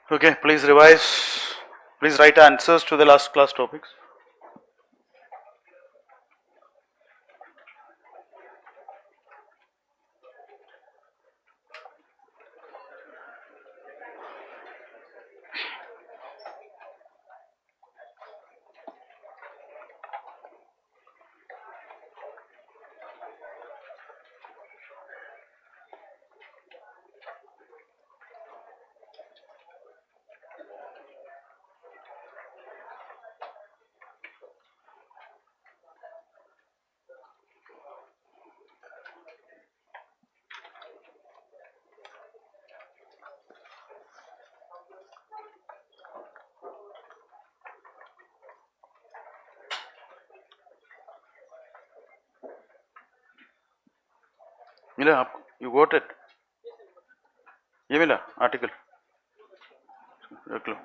Okay, please revise. Please write answers to the last class topics. मिला आपको? You got it? ये मिला article? रख लो.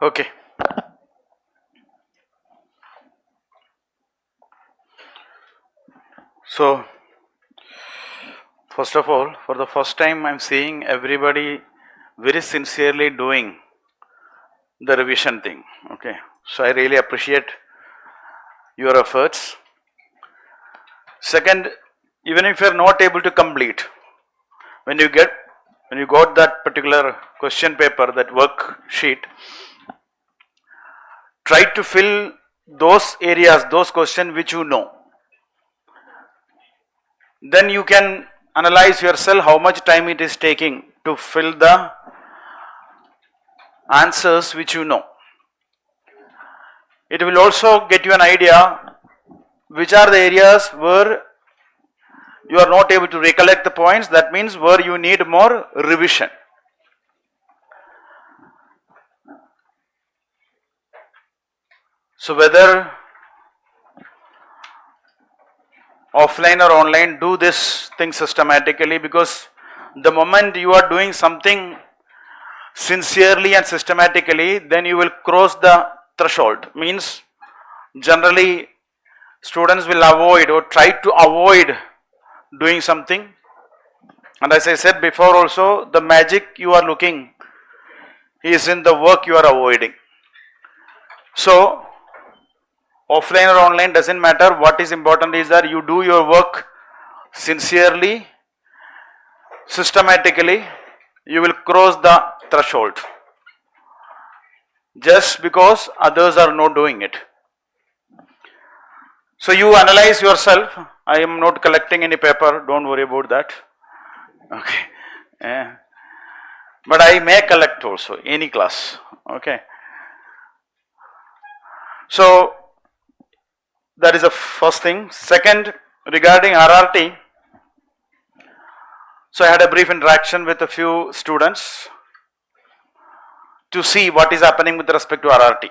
Okay. So, first of all, for the first time, I'm seeing everybody very sincerely doing the revision thing. Okay. So, I really appreciate your efforts. Second, even if you're not able to complete, when you got that particular question paper, that worksheet, try to fill those areas, those questions which you know. Then you can analyze yourself how much time it is taking to fill the answers which you know. It will also get you an idea which are the areas where you are not able to recollect the points, that means where you need more revision. So whether offline or online, do this thing systematically, because the moment you are doing something sincerely and systematically, then you will cross the threshold. Means generally students will avoid or try to avoid doing something, and as I said before also, the magic you are looking is in the work you are avoiding. So offline or online doesn't matter, what is important is that you do your work sincerely, systematically, you will cross the threshold just because others are not doing it. So you analyze yourself. I am not collecting any paper, don't worry about that. Okay. But I may collect also, any class. Okay. So that is the first thing. Second, regarding RRT, so I had a brief interaction with a few students to see what is happening with respect to RRT.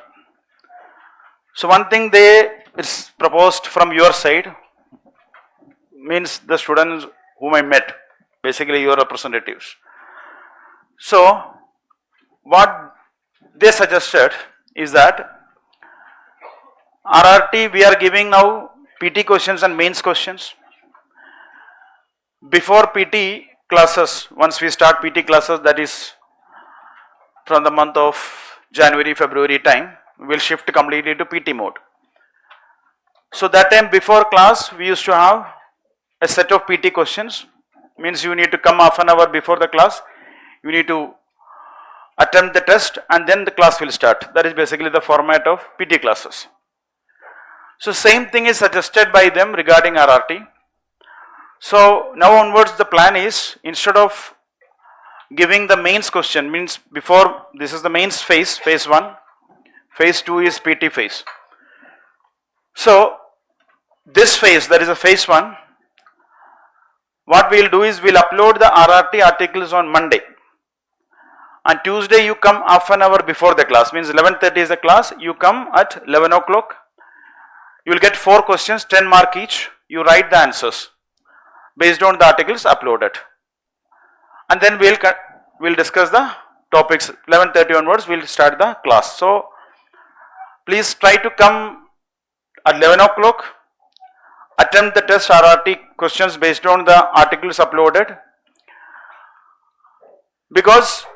So one thing it's proposed from your side, means the students whom I met, basically your representatives. So what they suggested is that RRT we are giving now PT questions and mains questions. Before PT classes, once we start PT classes, that is from the month of January, February time, we will shift completely to PT mode. So that time before class, we used to have a set of PT questions, means you need to come half an hour before the class, you need to attempt the test and then the class will start. That is basically the format of PT classes. So same thing is suggested by them regarding RRT. So now onwards the plan is, instead of giving the mains question, means before, this is the mains phase, phase 1, phase 2 is PT phase. So this phase, that is a phase 1, what we will do is we will upload the RRT articles on Monday. On Tuesday you come half an hour before the class, means 11:30 is the class, you come at 11 o'clock, you will get 4 questions, 10 mark each, you write the answers based on the articles uploaded. And then we'll discuss the topics. 11:30 onwards we'll start the class. So please try to come at 11 o'clock, attempt the test RRT questions based on the articles uploaded, because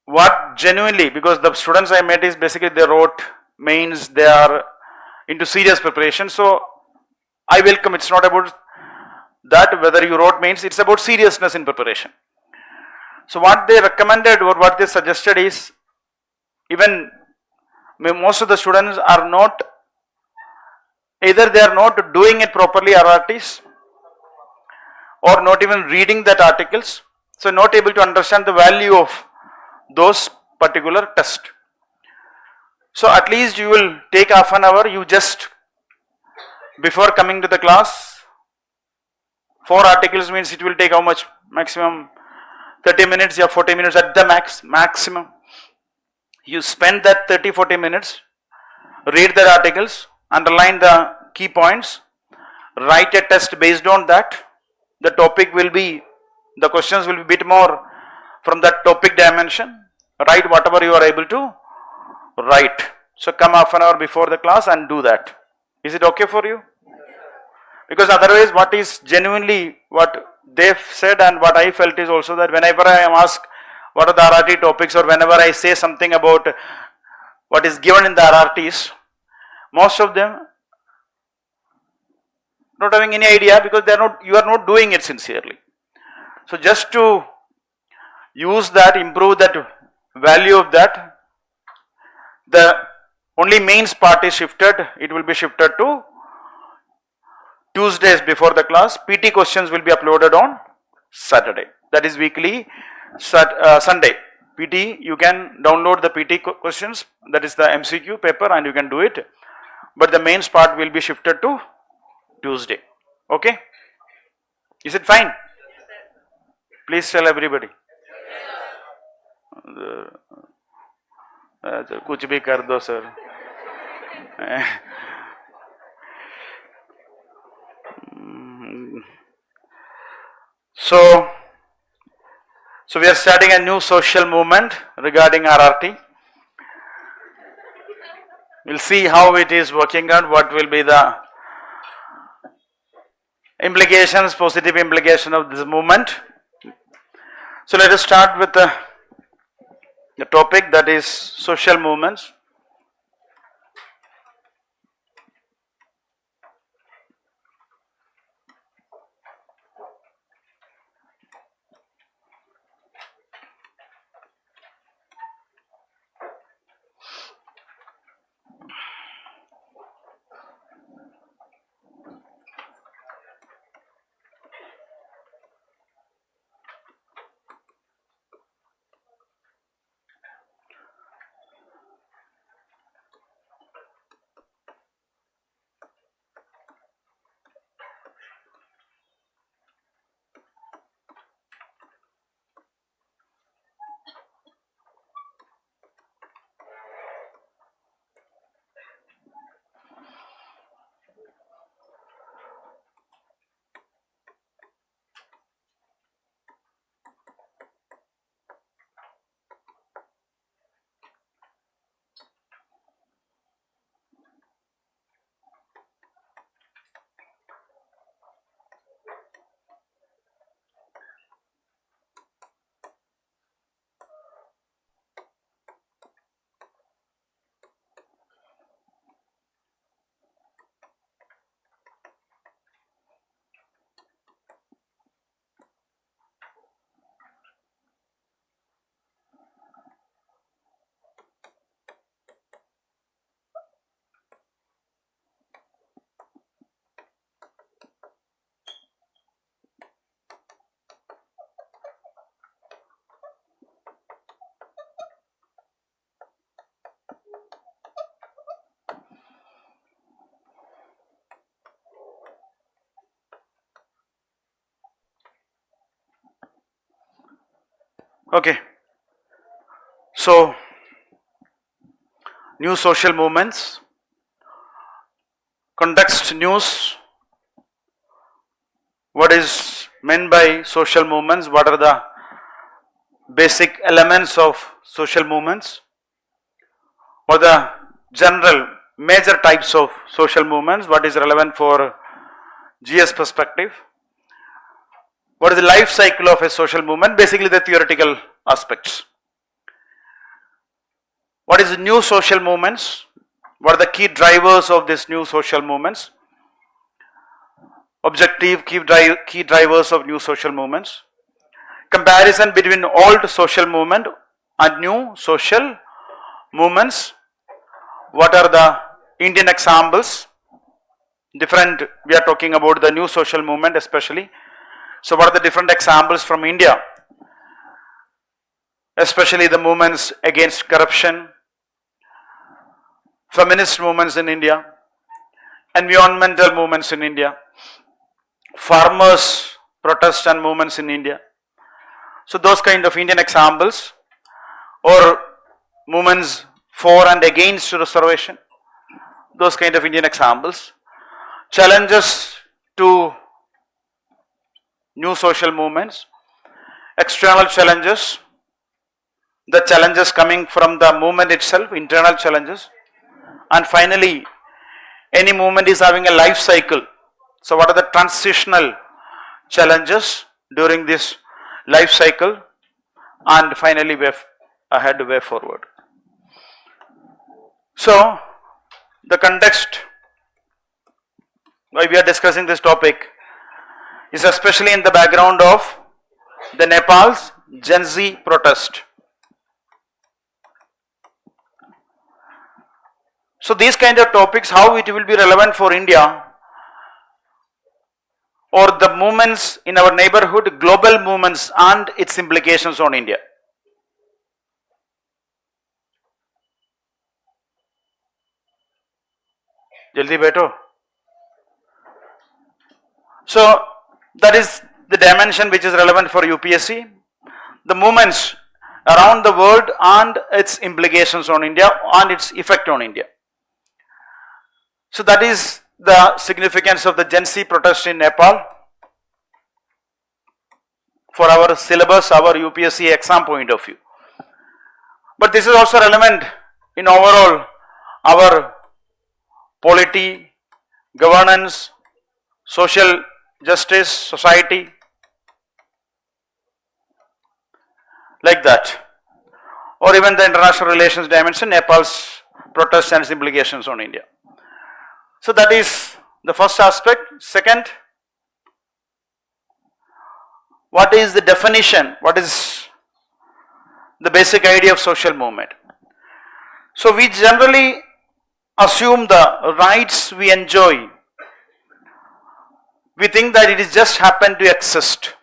what genuinely, because the students I met is basically they wrote mains, they are into serious preparation. So I welcome, it's not about that whether you wrote mains, it's about seriousness in preparation. So what they recommended or what they suggested is, even most of the students are not, either they are not doing it properly, RRTs, or not even reading that articles, so not able to understand the value of those particular test. So at least you will take half an hour, you just, before coming to the class, 4 articles means it will take how much? Maximum 30 minutes or 40 minutes at the maximum. You spend that 30-40 minutes, read the articles, underline the key points, write a test based on that. The topic will be, the questions will be a bit more from that topic dimension. Write whatever you are able to Right. So come half an hour before the class and do that. Is it okay for you? Because otherwise what is genuinely what they've said and what I felt is also that whenever I am asked what are the RRT topics, or whenever I say something about what is given in the RRTs, most of them not having any idea, because you are not doing it sincerely. So just to use that, improve that value of that, the only mains part is shifted. It will be shifted to Tuesdays before the class. PT questions will be uploaded on Saturday. That is weekly. Sunday PT, you can download the PT questions, that is the MCQ paper, and you can do it. But the mains part will be shifted to Tuesday. Okay? Is it fine? Please tell everybody. कुछ भी कर दो sir. So we are starting a new social movement regarding RRT. We'll see how it is working out, what will be the implications, positive implication of this movement. So let us start with the topic, that is social movements. Okay. So new social movements, context news, what is meant by social movements, what are the basic elements of social movements, what are the general major types of social movements, what is relevant for GS perspective, what is the life cycle of a social movement, basically the theoretical aspects. What is new social movements? What are the key drivers of these new social movements? Objective key drivers of new social movements. Comparison between old social movement and new social movements. What are the Indian examples? Different, we are talking about the new social movement especially. So what are the different examples from India? Especially the movements against corruption, feminist movements in India, environmental movements in India, farmers protests and movements in India. So those kind of Indian examples, or movements for and against reservation, those kind of Indian examples. Challenges to new social movements, external challenges, the challenges coming from the movement itself, internal challenges, and finally, any movement is having a life cycle. So, what are the transitional challenges during this life cycle, and finally, way ahead, way forward. So, the context why we are discussing this topic is especially in the background of the Nepal's Gen Z protest. So these kind of topics, how it will be relevant for India or the movements in our neighborhood, global movements and its implications on India. Jaldi beto. So that is the dimension which is relevant for UPSC. The movements around the world and its implications on India and its effect on India. So that is the significance of the Gen Z protest in Nepal for our syllabus, our UPSC exam point of view. But this is also relevant in overall our polity, governance, social justice, society, like that. Or even the international relations dimension, Nepal's protest and its implications on India. So that is the first aspect. Second, what is the definition? What is the basic idea of social movement? So we generally assume the rights we enjoy. We think that it is just happened to exist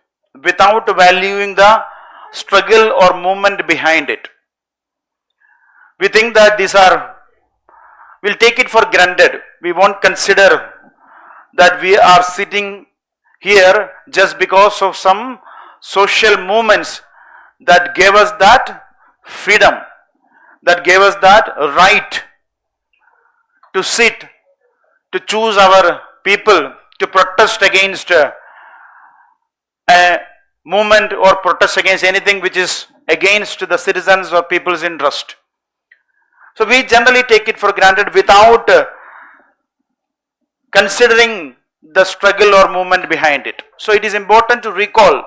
without valuing the struggle or movement behind it. We think that these are, we'll take it for granted. We won't consider that we are sitting here just because of some social movements that gave us that freedom, that gave us that right to sit, to choose our people, to protest against a movement or protest against anything which is against the citizens or people's interest. So we generally take it for granted without considering the struggle or movement behind it. So it is important to recall,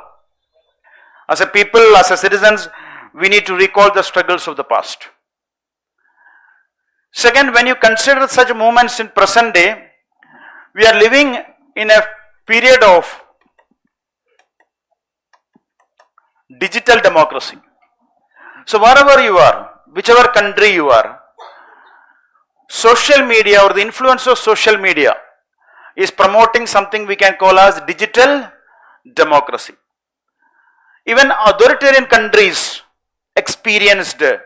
as a people, as a citizens, we need to recall the struggles of the past. Second, when you consider such movements in present day, we are living in a period of digital democracy. So wherever you are, whichever country you are, social media or the influence of social media is promoting something we can call as digital democracy. Even authoritarian countries experienced the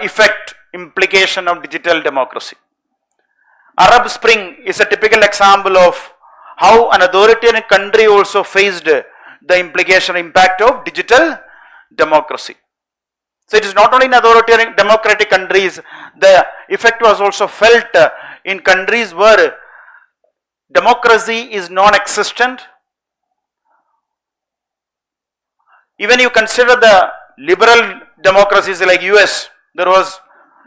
effect, implication of digital democracy. Arab Spring is a typical example of how an authoritarian country also faced the implication, impact of digital democracy. So it is not only in authoritarian democratic countries, the effect was also felt in countries where democracy is non-existent. Even you consider the liberal democracies like US, there was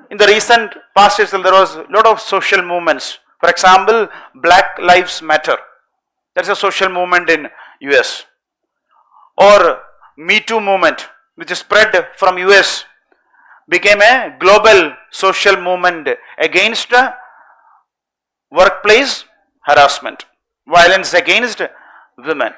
in the recent past there was a lot of social movements. For example, Black Lives Matter. That is a social movement in US. Or Me Too movement, which is spread from US, became a global social movement against workplace harassment, violence against women.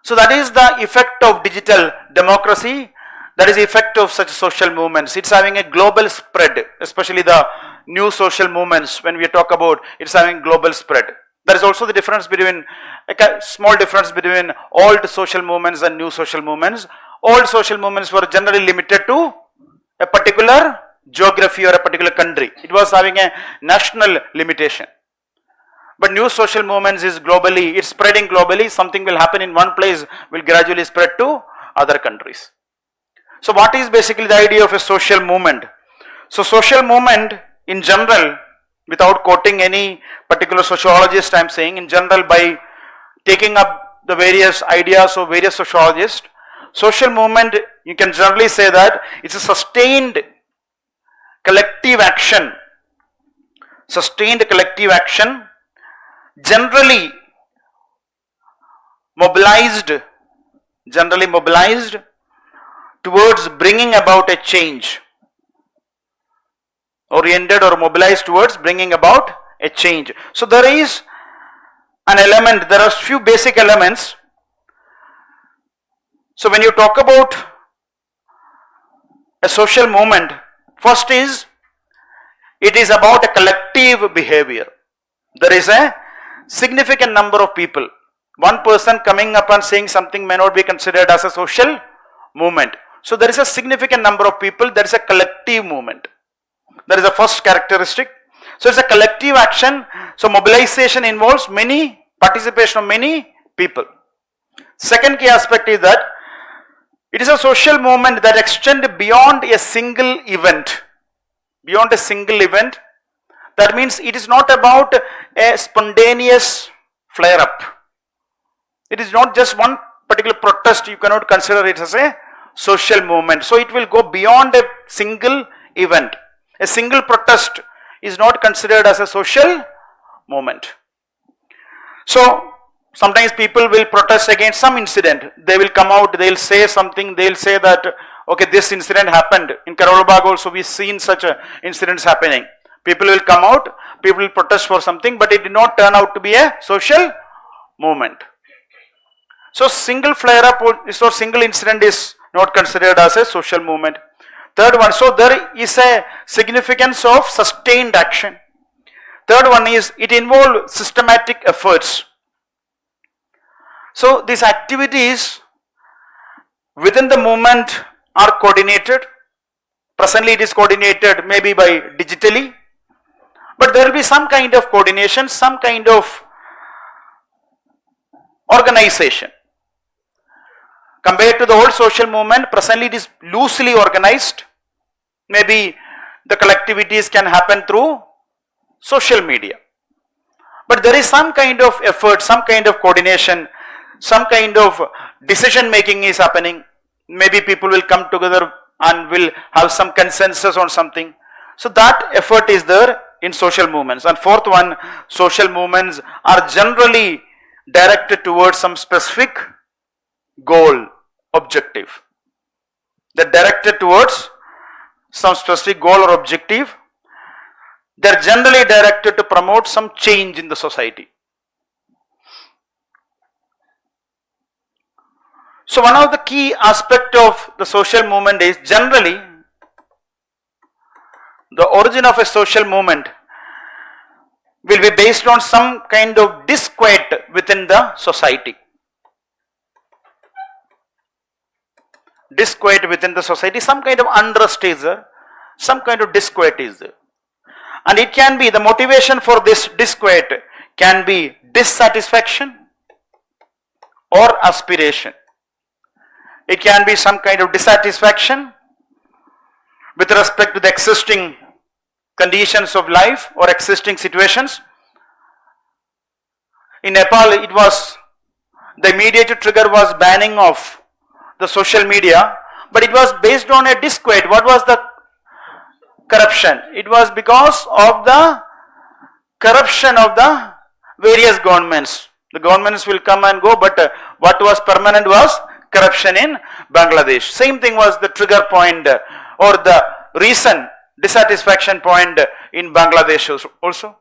So that is the effect of digital democracy, that is the effect of such social movements. It's having a global spread, especially the new social movements. When we talk about it's having global spread. There is also the difference between, a small difference between old social movements and new social movements. Old social movements were generally limited to a particular geography or a particular country. It was having a national limitation. But new social movements is globally, it's spreading globally. Something will happen in one place, will gradually spread to other countries. So what is basically the idea of a social movement? So social movement in general, without quoting any particular sociologist, I am saying in general, by taking up the various ideas of various sociologists, social movement, you can generally say that it's a sustained collective action, generally mobilized towards bringing about a change, oriented or mobilized towards bringing about a change. So there is an element, there are few basic elements. So when you talk about a social movement, first is, it is about a collective behavior. There is a significant number of people. One person coming up and saying something may not be considered as a social movement. So there is a significant number of people, there is a collective movement. That is the first characteristic. So it's a collective action. So mobilization involves participation of many people. Second key aspect is that it is a social movement that extends beyond a single event. That means it is not about a spontaneous flare up. It is not just one particular protest, you cannot consider it as a social movement. So it will go beyond a single event. A single protest is not considered as a social movement. So sometimes people will protest against some incident. They will come out, they will say something, they will say that, okay, this incident happened. In Karol Bagh also we seen such incidents happening. People will come out, people will protest for something, but it did not turn out to be a social movement. So single flare up or single incident is not considered as a social movement. Third one, so there is a significance of sustained action. Third one is, it involves systematic efforts. So these activities within the movement are coordinated. Presently it is coordinated maybe by digitally, but there will be some kind of coordination, some kind of organization. Compared to the old social movement, presently it is loosely organized. Maybe the collectivities can happen through social media. But there is some kind of effort, some kind of coordination, some kind of decision making is happening. Maybe people will come together and will have some consensus on something. So that effort is there in social movements. And fourth one, social movements are generally directed towards some specific goal, objective. They're directed towards some specific goal or objective. They're generally directed to promote some change in the society. So one of the key aspects of the social movement is, generally the origin of a social movement will be based on some kind of disquiet within the society. Disquiet within the society, some kind of unrest is there, some kind of disquiet is there. And it can be, the motivation for this disquiet can be dissatisfaction or aspiration. It can be some kind of dissatisfaction with respect to the existing conditions of life or existing situations. In Nepal, it was, the immediate trigger was banning of the social media, but it was based on a disquiet. What was the corruption? It was because of the corruption of the various governments. The governments will come and go, but what was permanent was corruption in Bangladesh. Same thing was the trigger point or the reason, dissatisfaction point in Bangladesh also.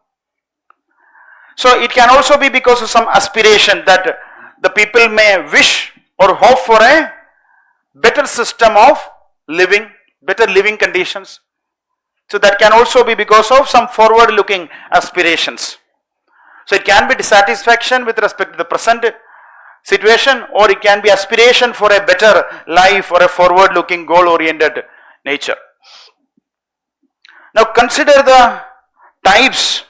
So it can also be because of some aspiration that the people may wish or hope for a better system of living, better living conditions. So that can also be because of some forward looking aspirations. So it can be dissatisfaction with respect to the present situation, or it can be aspiration for a better life or a forward looking goal oriented nature. Now consider the types.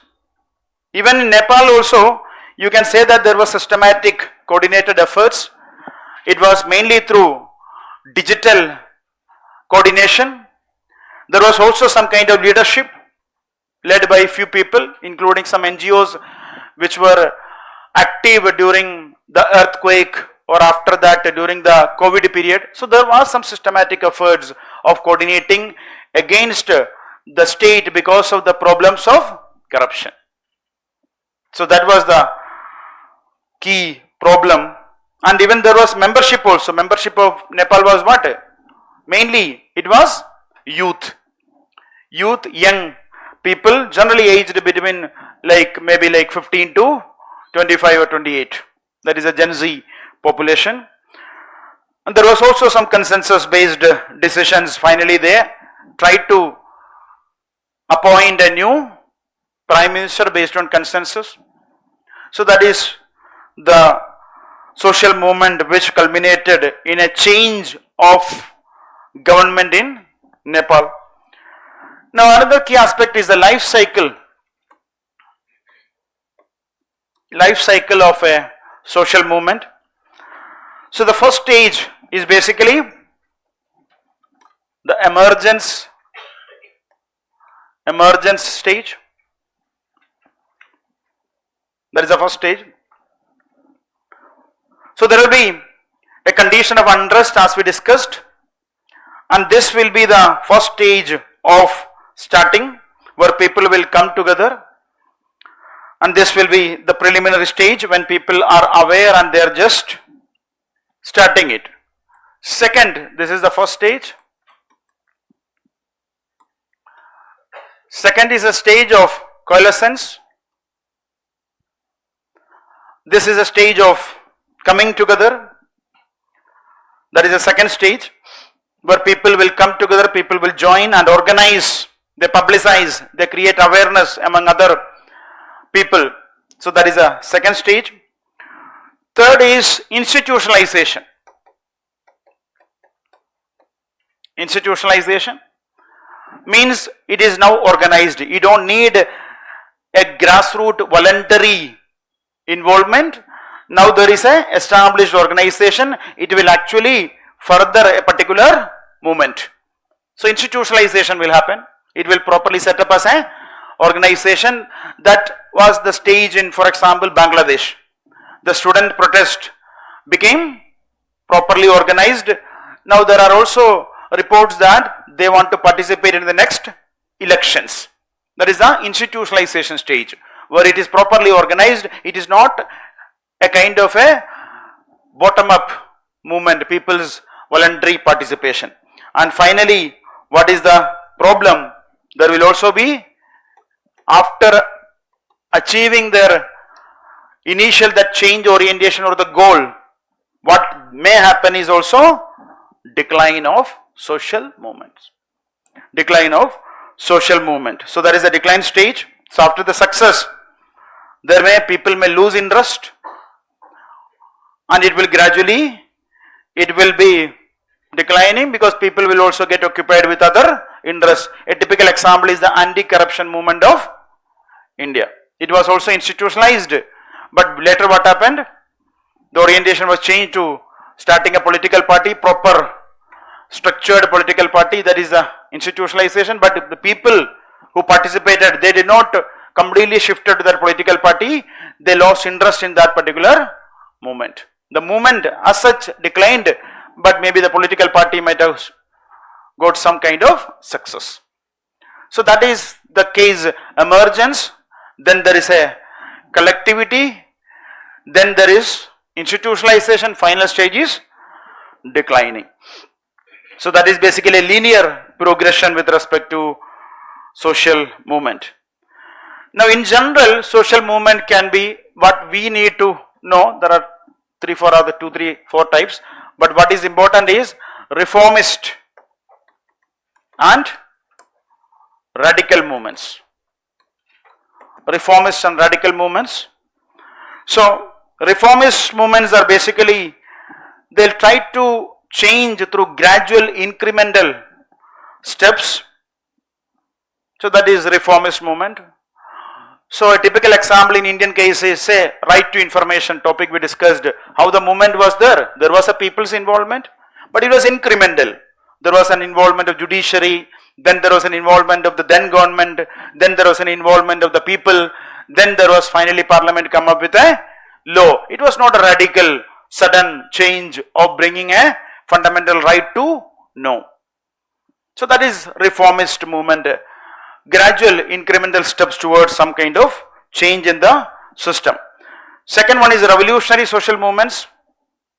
Even in Nepal also, you can say that there was systematic coordinated efforts. It was mainly through digital coordination. There was also some kind of leadership led by a few people, including some NGOs which were active during the earthquake or after that during the COVID period. So there was some systematic efforts of coordinating against the state because of the problems of corruption. So that was the key problem. And even there was membership also. Membership of Nepal was what? Mainly it was youth. Youth, young people, generally aged between maybe 15 to 25 or 28. That is a Gen Z population. And there was also some consensus based decisions. Finally they tried to appoint a new prime minister based on consensus. So that is the social movement which culminated in a change of government in Nepal. Now another key aspect is the life cycle of a social movement. So the first stage is basically the emergence stage. That is the first stage. So there will be a condition of unrest as we discussed, and this will be the first stage of starting where people will come together, and this will be the preliminary stage when people are aware and they are just starting it. Second, this is the first stage. Second is a stage of coalescence. This is a stage of coming together. That is the second stage where people will come together, people will join and organize, they publicize, they create awareness among other people. So that is a second stage. Third is institutionalization. Institutionalization means it is now organized. You don't need a grassroots voluntary involvement. Now there is a established organization. It will actually further a particular movement. So institutionalization will happen. It will properly set up as an organization. That was the stage in, for example, Bangladesh. The student protest became properly organized. Now there are also reports that they want to participate in the next elections. That is the institutionalization stage where it is properly organized. It is not a kind of a bottom-up movement, people's voluntary participation. And finally, what is the problem? There will also be, after achieving their initial that change orientation or the goal, what may happen is also decline of social movements. Decline of social movement. So there is a decline stage. So after the success, people may lose interest, and it will gradually, it will be declining because people will also get occupied with other interests. A typical example is the anti-corruption movement of India. It was also institutionalized, but later what happened? The orientation was changed to starting a political party, proper structured political party, that is the institutionalization. But the people who participated, they did not completely shifted to their political party, they lost interest in that particular movement. The movement as such declined, but maybe the political party might have got some kind of success. So that is the case. Emergence, then there is a collectivity, then there is institutionalization, final stage is declining. So that is basically a linear progression with respect to social movement. Now in general, social movement can be, what we need to know, there are 4 types, but what is important is reformist and radical movements. Reformist and radical movements. So reformist movements are basically, they'll try to change through gradual incremental steps. So that is reformist movement. So a typical example in Indian case is, say, right to information topic we discussed, how the movement was there. There was a people's involvement, but it was incremental. There was an involvement of judiciary, then there was an involvement of the then government, then there was an involvement of the people, then there was finally parliament come up with a law. It was not a radical sudden change of bringing a fundamental right to know. So that is reformist movement, gradual incremental steps towards some kind of change in the system. Second one is revolutionary social movements.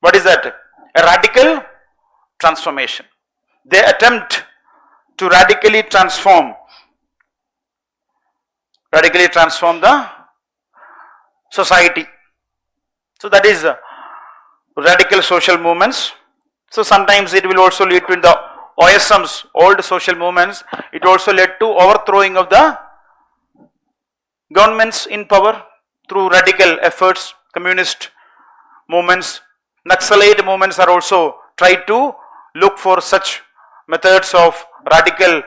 What is that? A radical transformation. They attempt to radically transform the society. So that is radical social movements. So sometimes it will also lead to, in the OSMs, old social movements, it also led to overthrowing of the governments in power through radical efforts. Communist movements, Naxalite movements are also tried to look for such methods of radical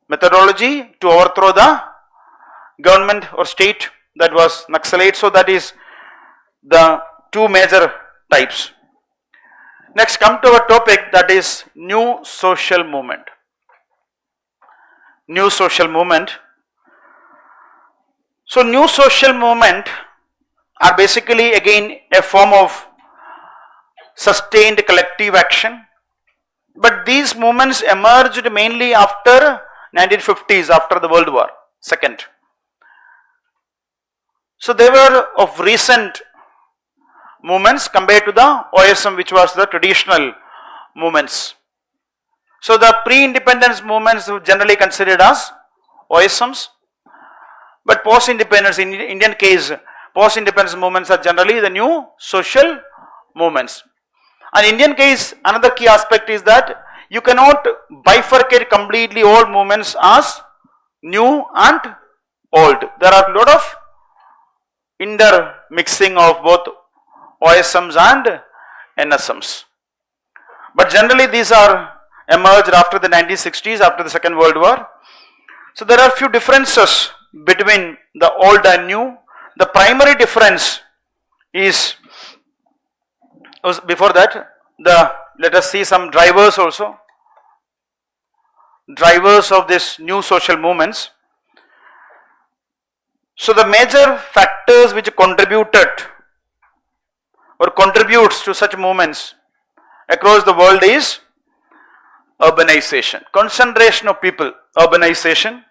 methodology to overthrow the government or state, that was Naxalite. So that is the two major types. Next, come to our topic, that is new social movement. New social movement. So new social movement are basically again a form of sustained collective action, but these movements emerged mainly after 1950s, after the World War II. So they were of recent movements compared to the OSM, which was the traditional movements. So the pre-independence movements were generally considered as OSMs, but post-independence, in Indian case, post-independence movements are generally the new social movements. And in Indian case, another key aspect is that you cannot bifurcate completely all movements as new and old. There are a lot of intermixing of both OSMs and NSMs. But generally these are emerged after the 1960s, after the Second World War. So there are few differences between the old and new. The primary difference is, before that, let us see some drivers also. Drivers of this new social movements. So the major factors which contributed or contributes to such movements across the world is urbanization, concentration of people, urbanization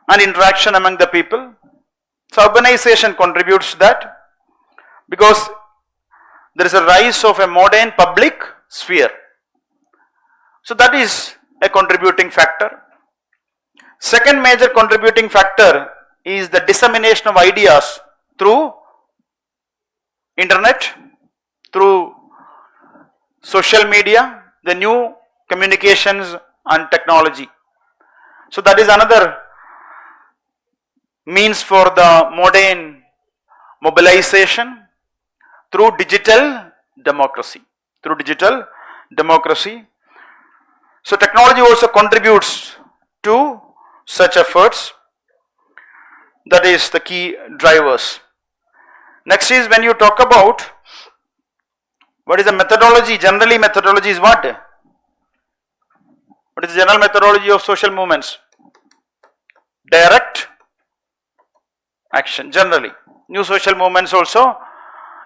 and interaction among the people. So urbanization contributes to that because there is a rise of a modern public sphere. So that is a contributing factor. Second major contributing factor is the dissemination of ideas through internet, through social media, the new communications and technology. So that is another means for the modern mobilization through digital democracy. Through digital democracy. So technology also contributes to such efforts. That is the key drivers. Next is when you talk about what is the methodology. Generally methodology is what? What is the general methodology of social movements? Direct action. Generally, new social movements also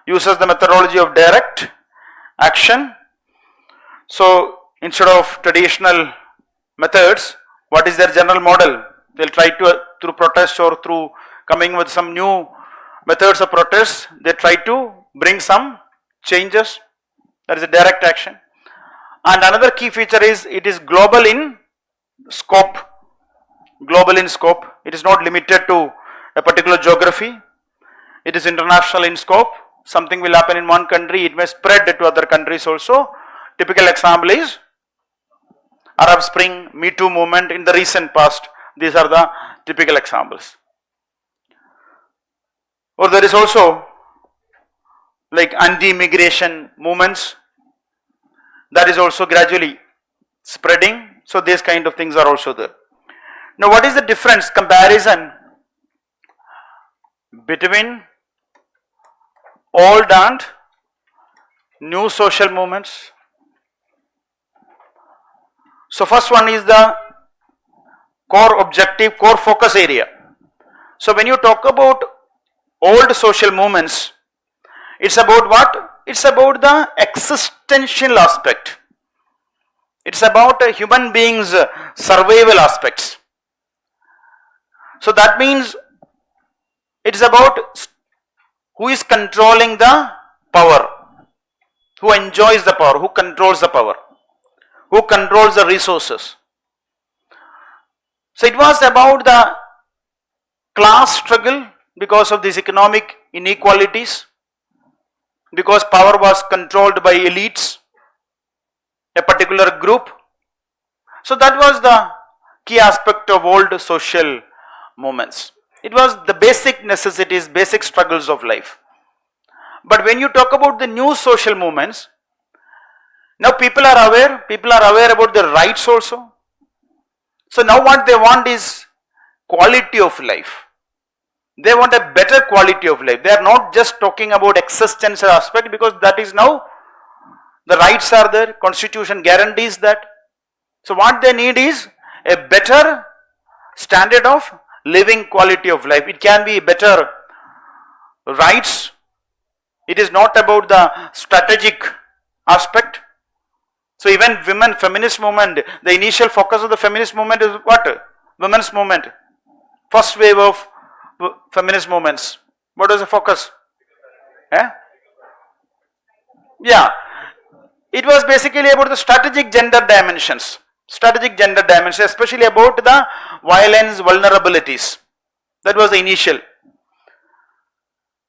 uses the methodology of direct action. So instead of traditional methods, what is their general model? They'll try to, through protest or through coming with some new methods of protest, they try to bring some changes. That is a direct action. And another key feature is it is global in scope. Global in scope. It is not limited to a particular geography. It is international in scope. Something will happen in one country, it may spread to other countries also. Typical example is Arab Spring, Me Too movement in the recent past. These are the typical examples. Or there is also like anti-immigration movements that is also gradually spreading. So these kind of things are also there. Now what is the difference, comparison between old and new social movements? So first one is the core objective, core focus area. So when you talk about old social movements, It's about what? It's about the existential aspect. It's about a human being's survival aspects. So that means it's about who is controlling the power, who enjoys the power, who controls the power, who controls the resources. So it was about the class struggle because of these economic inequalities, because power was controlled by elites, a particular group. So that was the key aspect of old social movements. It was the basic necessities, basic struggles of life. But when you talk about the new social movements, now people are aware about their rights also. So now what they want is quality of life. They want a better quality of life. They are not just talking about existential aspect, because that is now the rights are there, constitution guarantees that. So what they need is a better standard of living, quality of life. It can be better rights. It is not about the strategic aspect. So even women, feminist movement, the initial focus of the feminist movement is what? Women's movement. First wave of feminist movements. What was the focus? Yeah. It was basically about the strategic gender dimensions. Strategic gender dimensions, especially about the violence vulnerabilities. That was the initial.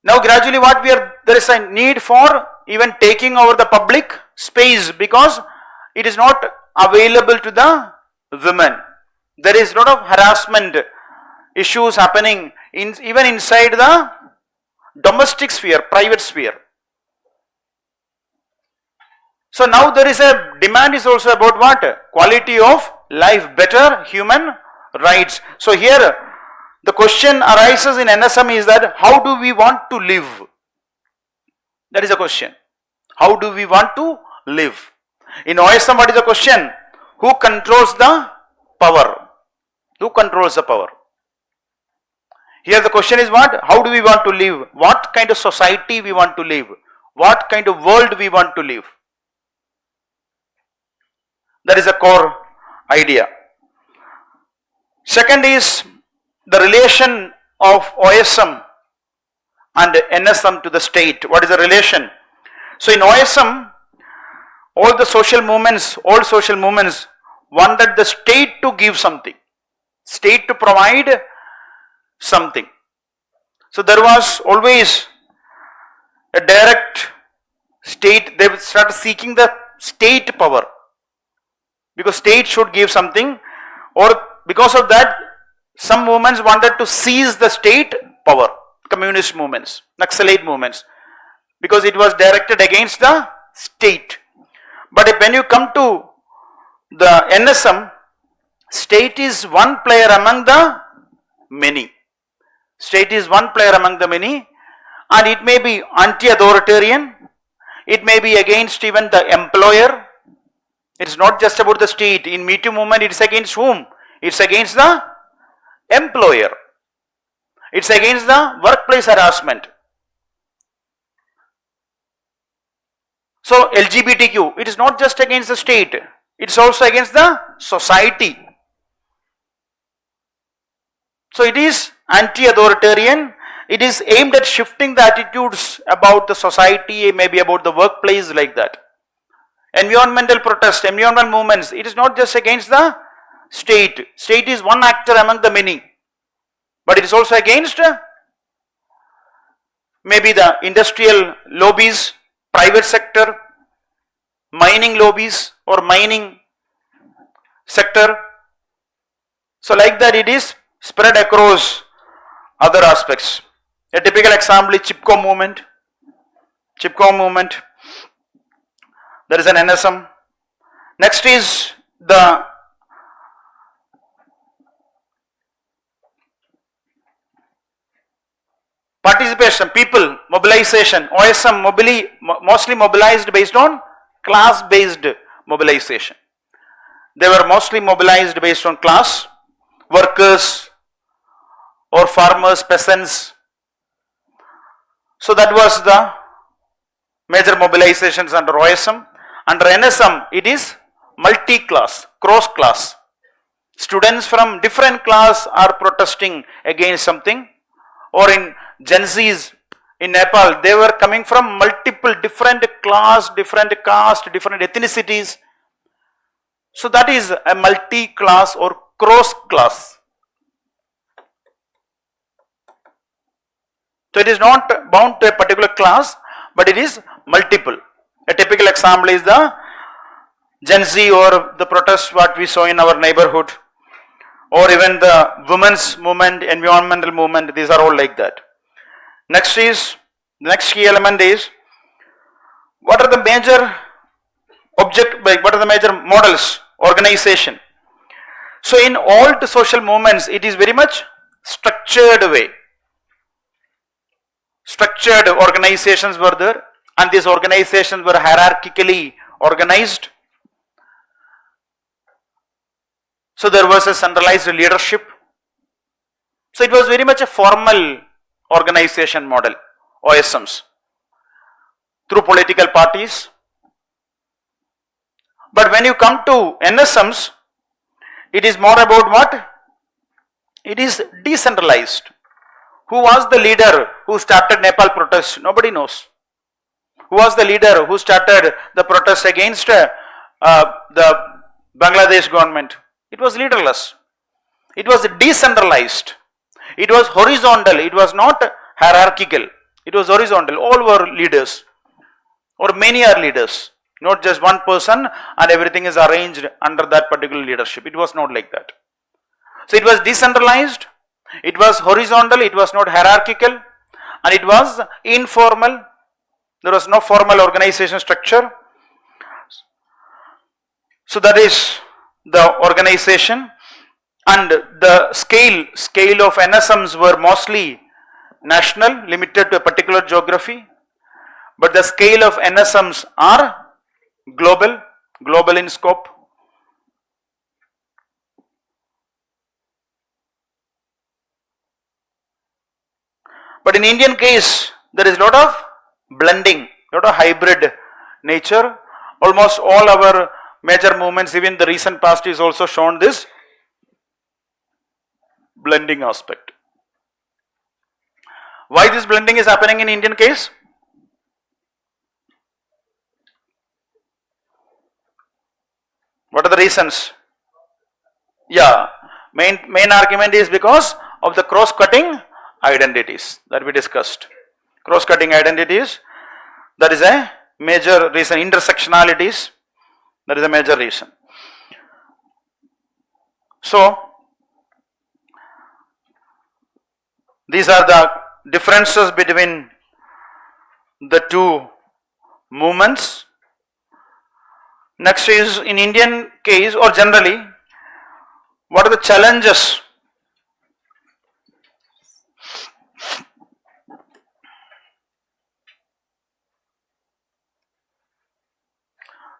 Now gradually what there is a need for even taking over the public space, because it is not available to the women. There is a lot of harassment issues happening even inside the domestic sphere, private sphere. So now there is a demand is also about what? Quality of life, better human rights. So here the question arises in NSM is that how do we want to live? That is the question. How do we want to live? In OSM, what is the question? Who controls the power? Who controls the power? Here the question is what? How do we want to live? What kind of society we want to live? What kind of world we want to live? That is a core idea. Second is the relation of OSM and NSM to the state. What is the relation? So in OSM, all social movements wanted the state to give something, state to provide something. So there was always a direct state, they would start seeking the state power, because state should give something, or because of that some movements wanted to seize the state power, communist movements, Naxalite movements, because it was directed against the state. But when you come to the NSM, state is one player among the many. State is one player among the many, and it may be anti-authoritarian, it may be against even the employer. It's not just about the state. In Me Too movement, it's against whom? It's against the employer. It's against the workplace harassment. So LGBTQ, it is not just against the state, it's also against the society. So it is anti-authoritarian, it is aimed at shifting the attitudes about the society, maybe about the workplace, like that. Environmental protest, environment movements, it is not just against the state. State is one actor among the many, but it is also against maybe the industrial lobbies, private sector, mining lobbies or mining sector. So like that it is spread across other aspects. A typical example is Chipko movement. Chipko movement, there is an NSM. Next is the participation, people, mobilization. OSM mostly mobilized based on class-based mobilization. They were mostly mobilized based on class, workers or farmers, peasants. So that was the major mobilizations under OSM. Under NSM, it is multi-class, cross-class. Students from different class are protesting against something, or in Gen Zs in Nepal, they were coming from multiple different class, different caste, different ethnicities. So that is a multi-class or cross-class. So it is not bound to a particular class, but it is multiple. A typical example is the Gen Z or the protests what we saw in our neighborhood, or even the women's movement, environmental movement. These are all like that. Next key element is, what are the major what are the major models, organization. So in all the social movements, it is very much structured way. Structured organizations were there, and these organizations were hierarchically organized. So there was a centralized leadership. So it was very much a formal organization model, OSMs, through political parties. But when you come to NSMs, it is more about what? It is decentralized. Who was the leader who started Nepal protests? Nobody knows. Who was the leader who started the protests against the Bangladesh government? It was leaderless. It was decentralized. It was horizontal. It was not hierarchical. It was horizontal. All were leaders, or many are leaders. Not just one person and everything is arranged under that particular leadership. It was not like that. So it was decentralized, it was horizontal, it was not hierarchical, and it was informal. There was no formal organization structure. So that is the organization, and the scale of NSMs were mostly national, limited to a particular geography, but the scale of NSMs are global in scope. But in Indian case, there is a lot of blending, lot of hybrid nature. Almost all our major movements, even the recent past, is also shown this blending aspect. Why this blending is happening in Indian case? What are the reasons? Yeah, main argument is because of the cross-cutting identities that we discussed. Cross-cutting identities, that is a major reason. Intersectionalities, that is a major reason. So these are the differences between the two movements. Next is, in Indian case or generally, what are the challenges?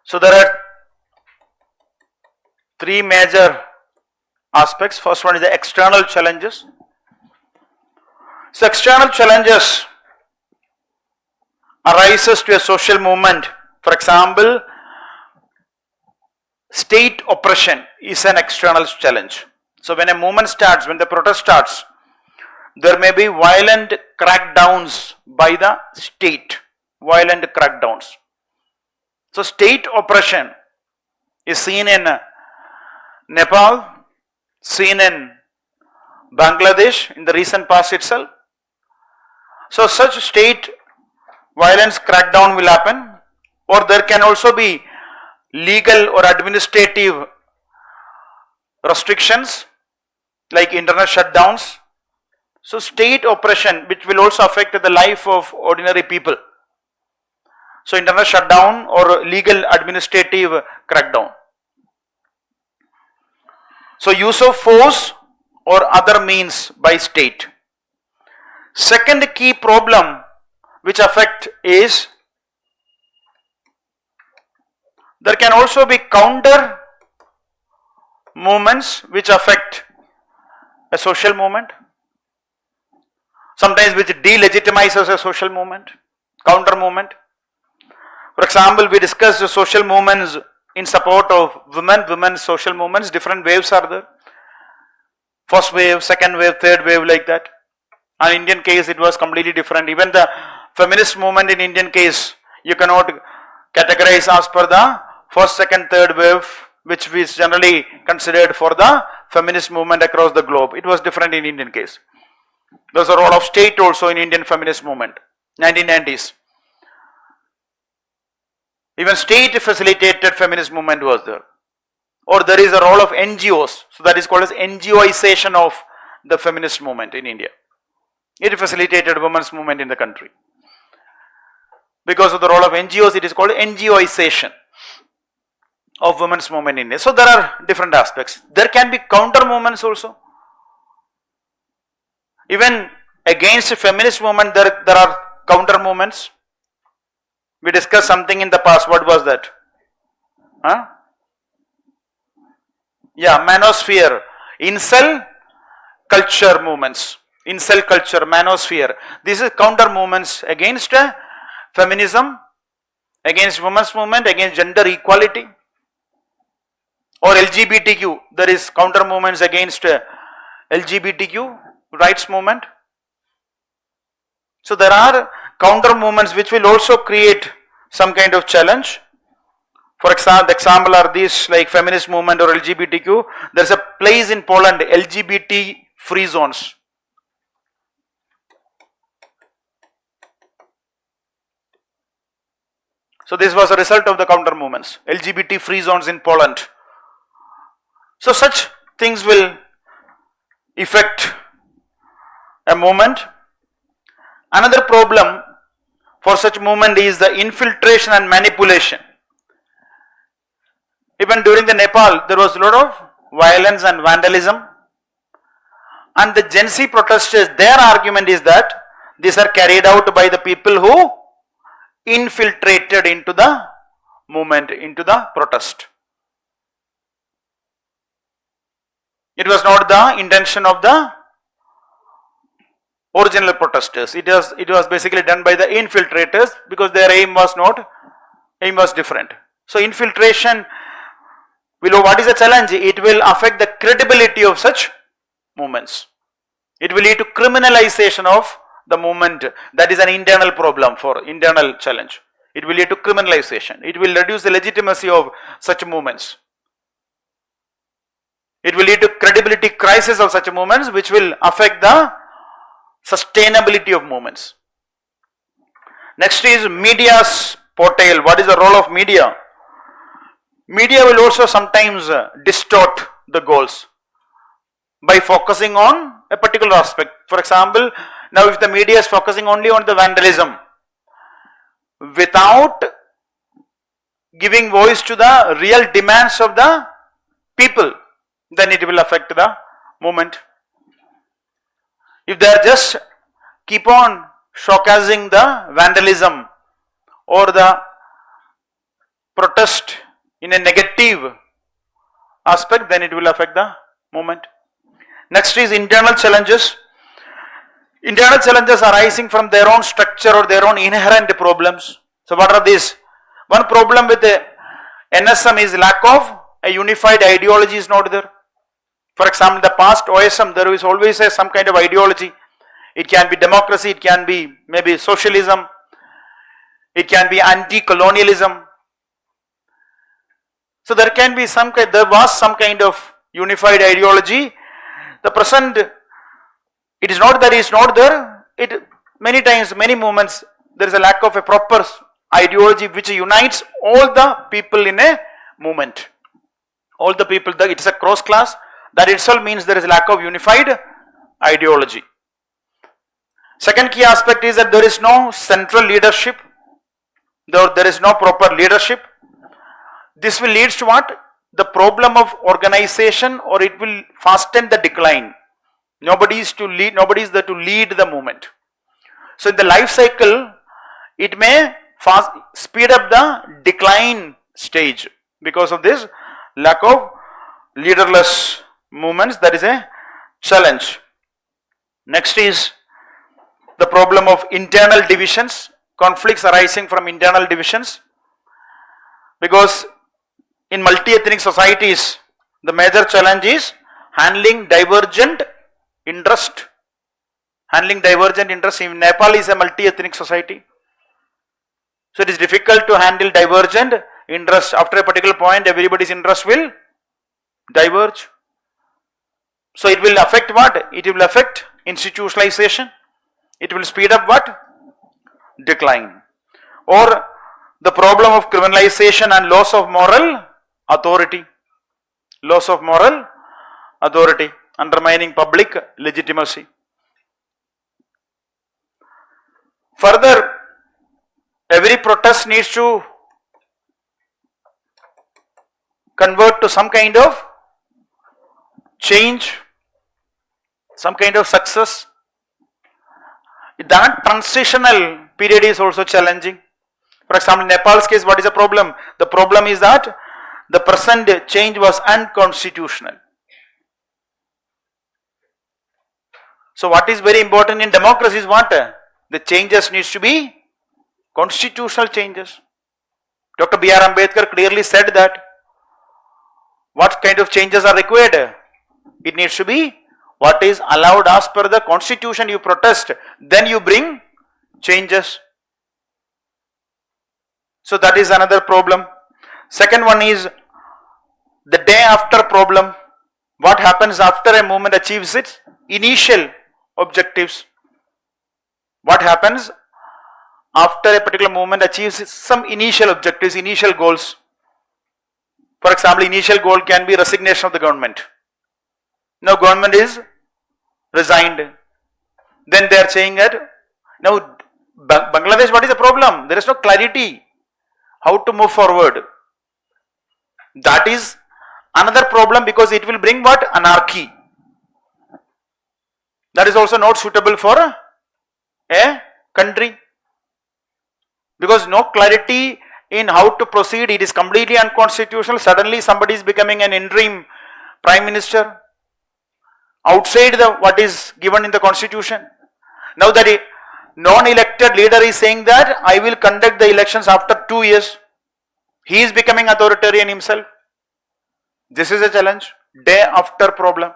So there are three major aspects. First one is the external challenges. So external challenges arises to a social movement. For example, state oppression is an external challenge. So when a movement starts, when the protest starts, there may be violent crackdowns by the state, violent crackdowns. So state oppression is seen in Nepal, seen in Bangladesh in the recent past itself. So such state violence crackdown will happen, or there can also be legal or administrative restrictions like internet shutdowns. So state oppression, which will also affect the life of ordinary people. So internet shutdown or legal administrative crackdown. So use of force or other means by state. Second key problem which affect is, there can also be counter movements which affect a social movement, sometimes which delegitimizes a social movement, counter movement. For example, we discussed the social movements in support of women's social movements. Different waves are there. First wave, second wave, third wave, like that. In Indian case, it was completely different. Even the feminist movement in Indian case, you cannot categorize as per the first, second, third wave, which is generally considered for the feminist movement across the globe. It was different in Indian case. There was a role of state also in Indian feminist movement, 1990s. Even state facilitated feminist movement was there. Or there is a role of NGOs, so that is called as NGOization of the feminist movement in India. It facilitated women's movement in the country. Because of the role of NGOs, it is called NGOization of women's movement in India. So there are different aspects. There can be counter movements also. Even against feminist movement, there are counter movements. We discussed something in the past. What was that? Yeah, manosphere, incel culture movements. Incel culture, manosphere. This is counter movements against feminism, against women's movement, against gender equality. Or LGBTQ, there is counter movements against LGBTQ rights movement. So there are counter movements which will also create some kind of challenge. For example, the example are these like feminist movement or LGBTQ. There is a place in Poland, LGBT free zones. So this was a result of the counter movements, LGBT free zones in Poland. So such things will affect a movement. Another problem for such movement is the infiltration and manipulation. Even during the Nepal, there was a lot of violence and vandalism. And the Gen Z protesters, their argument is that these are carried out by the people who infiltrated into the movement, into the protest. It was not the intention of the original protesters. It was basically done by the infiltrators because their aim was different. So infiltration will, what is the challenge? It will affect the credibility of such movements. It will lead to criminalization of the movement. That is an internal problem, for internal challenge. It will lead to criminalization. It will reduce the legitimacy of such movements. It will lead to credibility crisis of such movements, which will affect the sustainability of movements. Next is media's portrayal. What is the role of media? Media will also sometimes distort the goals by focusing on a particular aspect. For example, now if the media is focusing only on the vandalism without giving voice to the real demands of the people, then it will affect the movement. If they are just keep on showcasing the vandalism or the protest in a negative aspect, then it will affect the movement. Next is internal challenges. Internal challenges arising from their own structure or their own inherent problems. So what are these? One problem with the NSM is lack of a unified ideology is not there. For example, the past OSM, there is always some kind of ideology. It can be democracy, it can be maybe socialism, it can be anti-colonialism. So there can be there was some kind of unified ideology. The present, it is not that it is not there. Many times, many moments, there is a lack of a proper ideology which unites all the people in a movement. All the people, it is a cross class. That itself means there is a lack of unified ideology. Second key aspect is that there is no central leadership. There is no proper leadership. This will lead to what? The problem of organization, or it will fasten the decline. Nobody is there to lead the movement. So in the life cycle, it may speed up the decline stage because of this lack of leaderless movements. That is a challenge. Next is the problem of internal divisions, conflicts arising from internal divisions. because in multi-ethnic societies, the major challenge is handling divergent interest. Handling divergent interest. In Nepal is a multi-ethnic society. So it is difficult to handle divergent interest. After a particular point, everybody's interest will diverge. So it will affect what? It will affect institutionalization. It will speed up what? Decline. Or the problem of criminalization and loss of moral authority. Loss of moral authority, undermining public legitimacy. Further, every protest needs to convert to some kind of change, some kind of success. That transitional period is also challenging. For example, in Nepal's case, what is the problem? The problem is that the present change was unconstitutional. So what is very important in democracy is what? The changes needs to be constitutional changes. Dr. B.R. Ambedkar clearly said that what kind of changes are required? It needs to be what is allowed as per the constitution. You protest, then you bring changes. So that is another problem. Second one is the day after problem. What happens after a movement achieves its initial objectives? What happens after a particular movement achieves some initial objectives, initial goals? For example, initial goal can be resignation of the government. Now government is resigned. Then they are saying that now Bangladesh, what is the problem? There is no clarity how to move forward. That is another problem because it will bring what? Anarchy. That is also not suitable for a country because no clarity in how to proceed. It is completely unconstitutional. Suddenly somebody is becoming an interim prime minister outside the what is given in the constitution. Now that a non-elected leader is saying that I will conduct the elections after 2 years. He is becoming authoritarian himself. This is a challenge. Day after problem.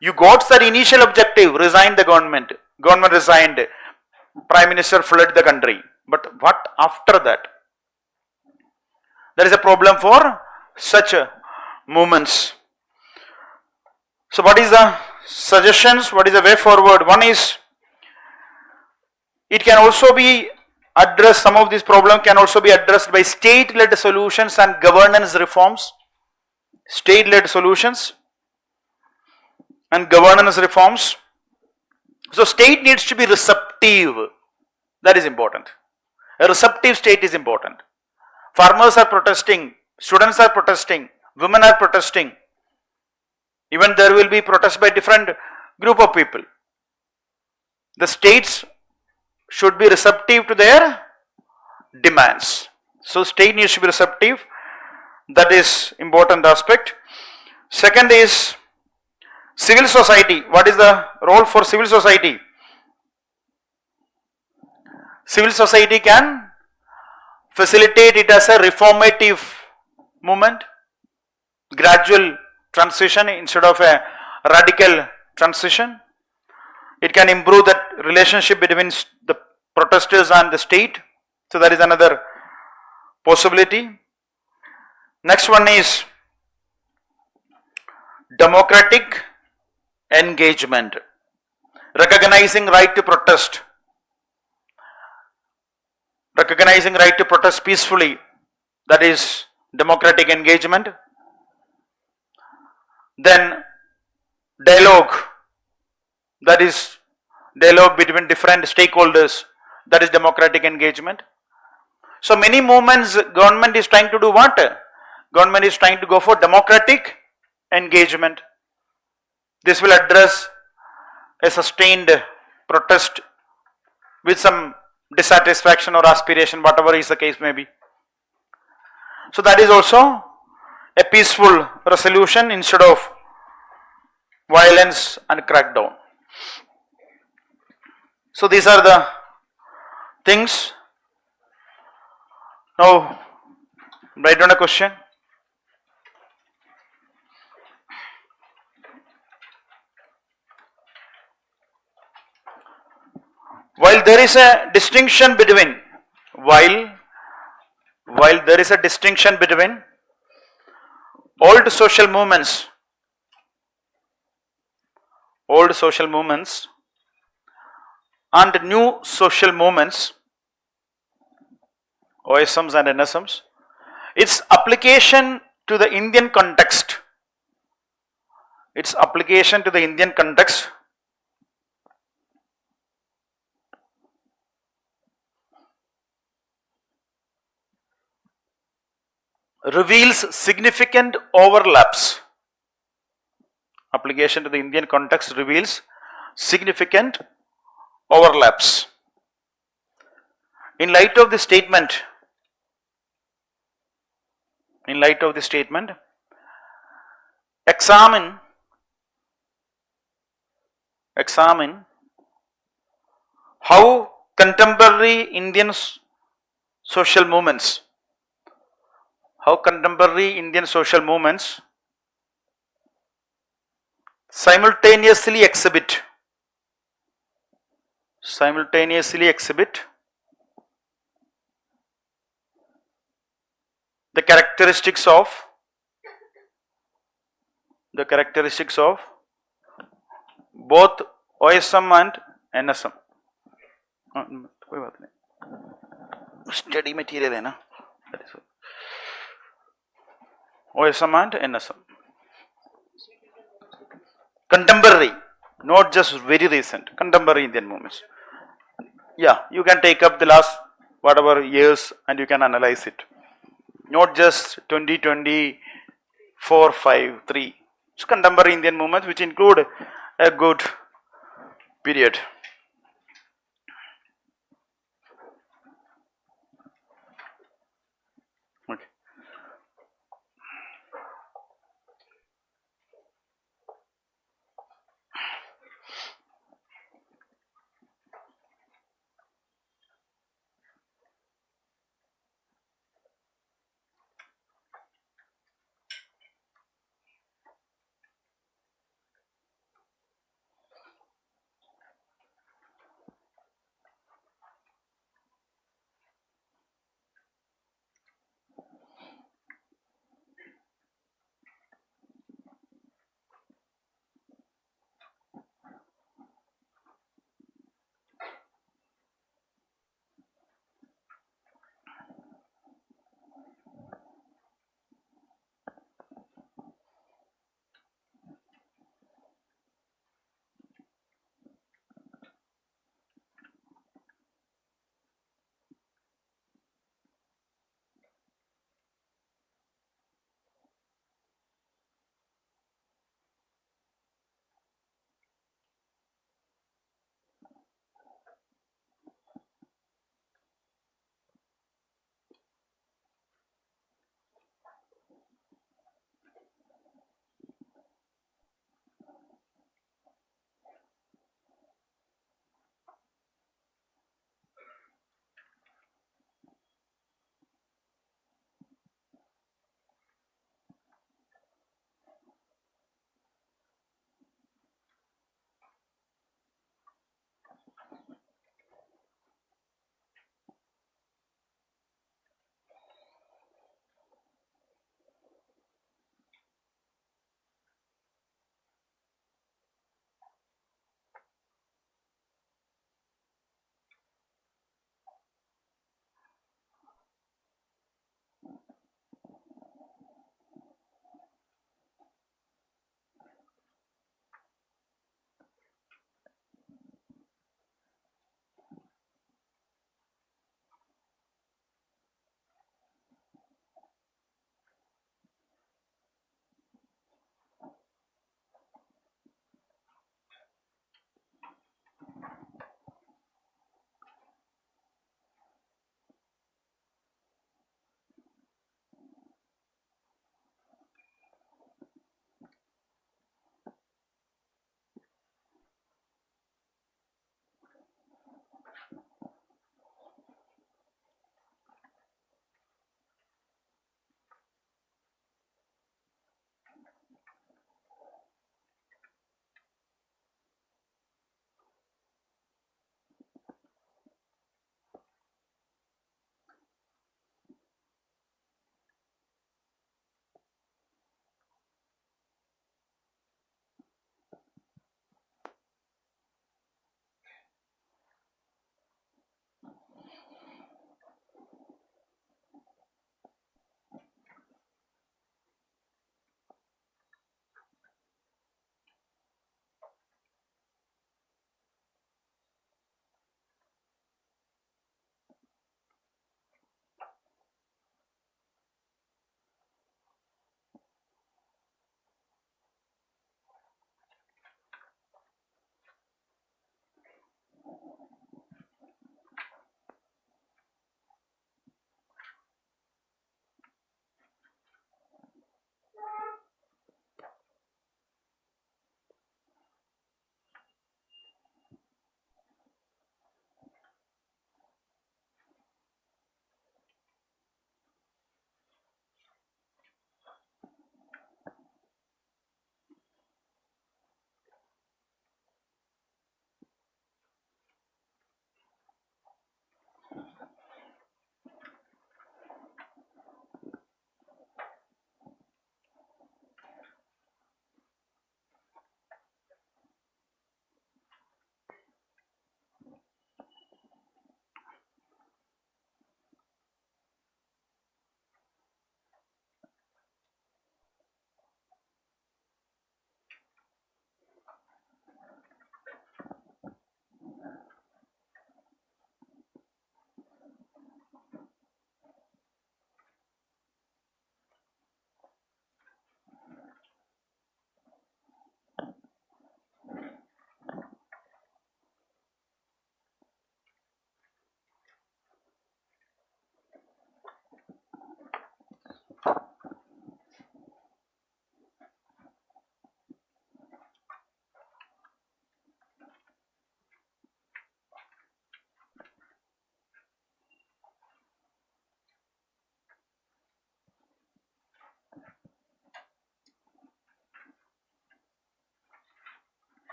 You got that initial objective, resigned the government. Government resigned. Prime Minister fled the country. But what after that? There is a problem for such movements. So what is the suggestions? What is the way forward? One is, it can also be addressed, some of these problems can also be addressed by state-led solutions and governance reforms. State-led solutions and governance reforms. So state needs to be receptive. That is important. A receptive state is important. Farmers are protesting, students are protesting, women are protesting. Even there will be protests by different group of people. The states should be receptive to their demands. So state needs to be receptive. That is important aspect. Second is civil society. What is the role for civil society? Civil society can facilitate it as a reformative movement, gradual transition instead of a radical transition. It can improve that relationship between the protesters and the state. So that is another possibility. Next one is democratic engagement. Recognizing right to protest. Recognizing right to protest peacefully. That is democratic engagement. Then dialogue. That is dialogue between different stakeholders. That is democratic engagement. So many movements, government is trying to do what? Government is trying to go for democratic engagement. This will address a sustained protest with some dissatisfaction or aspiration, whatever is the case may be. So that is also a peaceful resolution instead of violence and crackdown. So these are the things. Now Write down a question. While there is a distinction between while there is a distinction between old social movements and new social movements, OSMs and NSMs, its application to the Indian context, reveals significant overlaps. Application to the Indian context reveals significant overlaps. In light of this statement, examine how contemporary Indian social movements simultaneously exhibit the characteristics of both OSM and NSM. कोई बात नहीं, study material है ना, OSM and NSM. Contemporary, not just very recent, contemporary Indian movements. Yeah, you can take up the last whatever years and you can analyze it. Not just 2024, 5, 3. It's contemporary Indian movements which include a good period. Okay.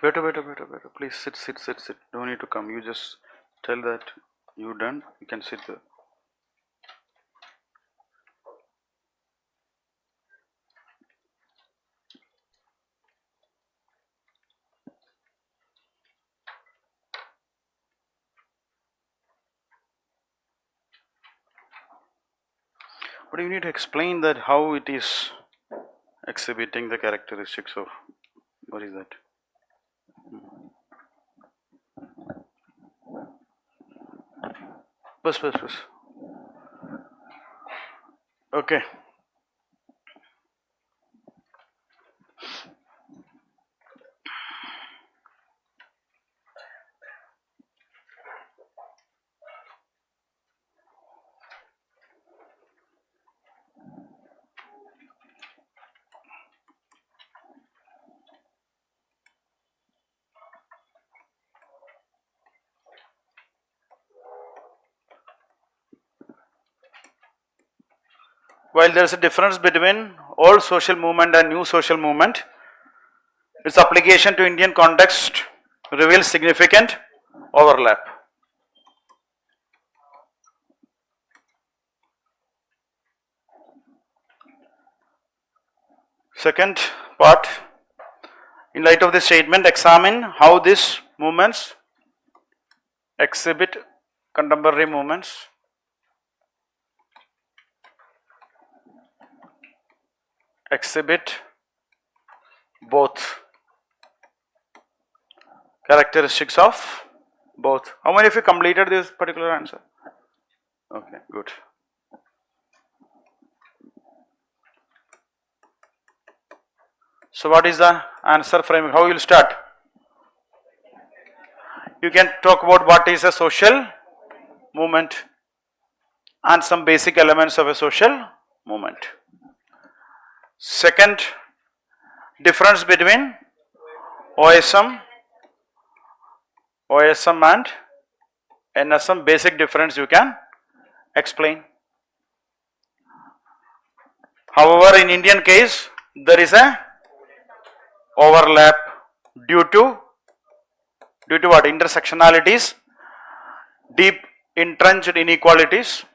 Better. Please sit. Don't need to come. You just tell that you done. You can sit there. But you need to explain that how it is exhibiting the characteristics of, what is that? Bus. Okay. While there is a difference between old social movement and new social movement, its application to Indian context reveals significant overlap. Second part, in light of this statement, examine how these movements exhibit contemporary movements. Exhibit both characteristics of both. How many of you completed this particular answer? Okay, good. So what is the answer framing? How you will start? You can talk about what is a social movement and some basic elements of a social movement. Second, difference between OSM and NSM, basic difference you can explain. However, in Indian case, there is a overlap due to what? Intersectionalities, deep entrenched inequalities.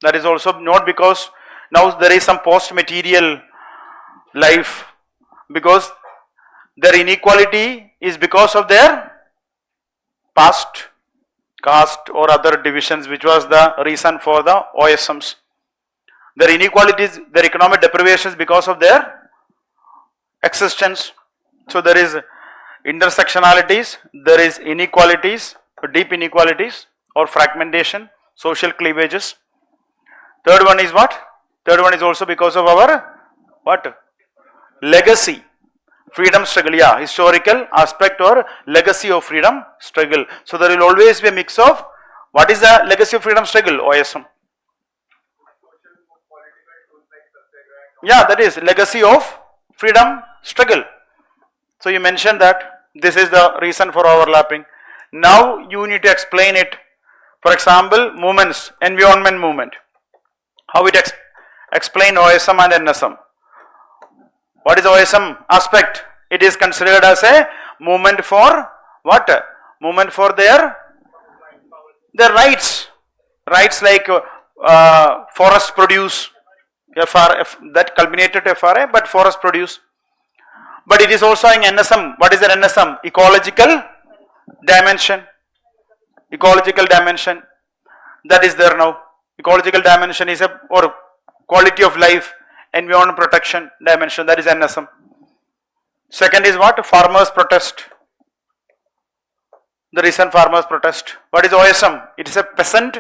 That is also not because now there is some post-material life, because their inequality is because of their past caste or other divisions, which was the reason for the OSMs. Their inequalities, their economic deprivations because of their existence. So there is intersectionalities, there is inequalities, deep inequalities or fragmentation, social cleavages. Third one is what? Third one is also because of our what? Legacy, freedom struggle, yeah, historical aspect or legacy of freedom struggle. So there will always be a mix of what is the legacy of freedom struggle? OSM. Yeah, that is legacy of freedom struggle. So you mentioned that this is the reason for overlapping. Now you need to explain it. For example, movements, environment movement. How it explain OSM and NSM. What is OSM aspect? It is considered as a movement for what? Movement for their rights. Rights like forest produce, that culminated to FRA, but forest produce. But it is also in NSM. What is the NSM? Ecological dimension. Ecological dimension. That is there now. Ecological dimension is or quality of life, environment protection dimension. That is NSM. Second is what? Farmers protest. The recent farmers protest. What is OSM? It is a peasant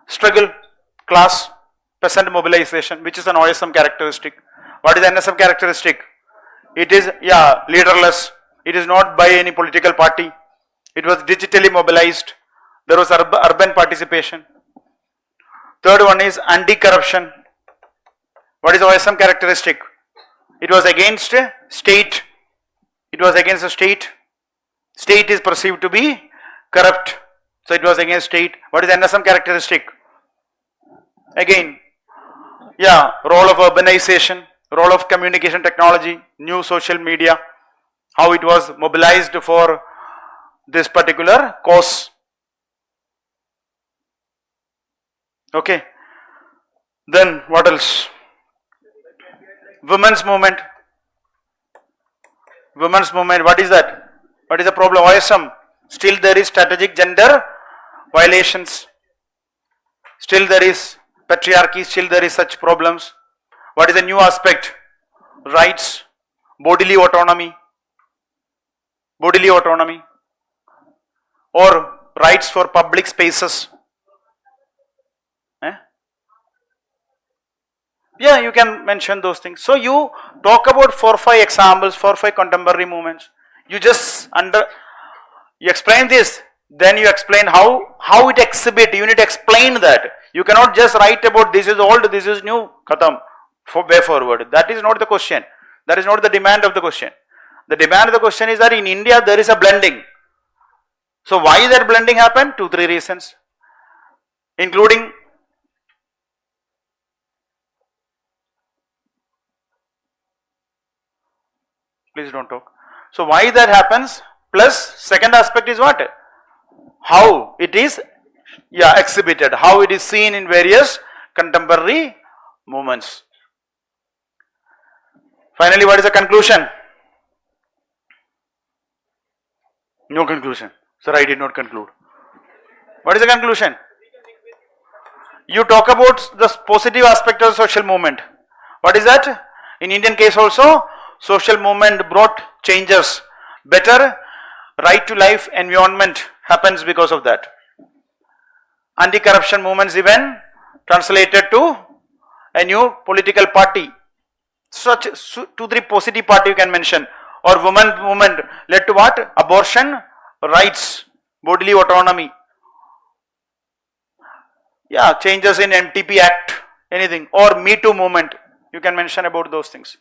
struggle, class, peasant mobilization, which is an OSM characteristic. What is NSM characteristic? It is, yeah, leaderless. It is not by any political party. It was digitally mobilized. There was urban participation. Third one is anti-corruption. What is OSM characteristic? It was against state. It was against the state. State is perceived to be corrupt. So it was against state. What is NSM characteristic? Again, yeah, role of urbanization, role of communication technology, new social media, how it was mobilized for this particular cause. Okay. Then what else? Women's movement. Women's movement, what is that? What is the problem? OSM. Still there is strategic gender violations. Still there is patriarchy, still there is such problems. What is the new aspect? Rights, bodily autonomy, or rights for public spaces. Eh? Yeah, you can mention those things. So you talk about 4-5 examples, 4-5 contemporary movements. You just you explain this, then you explain how it exhibit. You need to explain that. You cannot just write about this is old, this is new, khatam, for way forward. That is not the question. That is not the demand of the question. The demand of the question is that in India there is a blending. So why that blending happened? 2-3 reasons, including please don't talk. So why that happens? Plus second aspect is what? How it is exhibited, how it is seen in various contemporary movements. Finally, what is the conclusion? No conclusion. Sir, I did not conclude. What is the conclusion? You talk about the positive aspect of social movement. What is that? In Indian case also, social movement brought changes. Better right to life environment happens because of that. Anti-corruption movements even translated to a new political party. Such 2-3 positive party you can mention. Or women movement led to what? Abortion rights, bodily autonomy. Yeah, changes in MTP Act, anything. Or Me Too movement, you can mention about those things.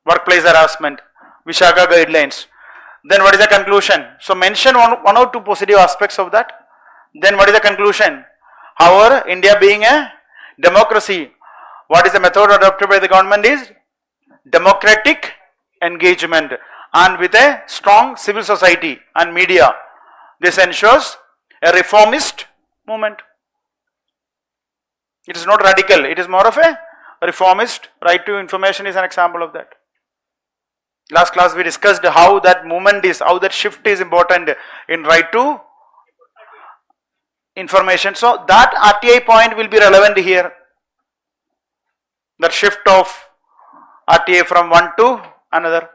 Workplace harassment, Vishaka guidelines. Then what is the conclusion? So mention one or two positive aspects of that. Then what is the conclusion? However, India being a democracy, what is the method adopted by the government is democratic engagement and with a strong civil society and media. This ensures a reformist movement. It is not radical, it is more of a reformist. Right to information is an example of that. Last class we discussed how that movement is, how that shift is important in right to information. So that RTI point will be relevant here. The shift of RTI from one to another.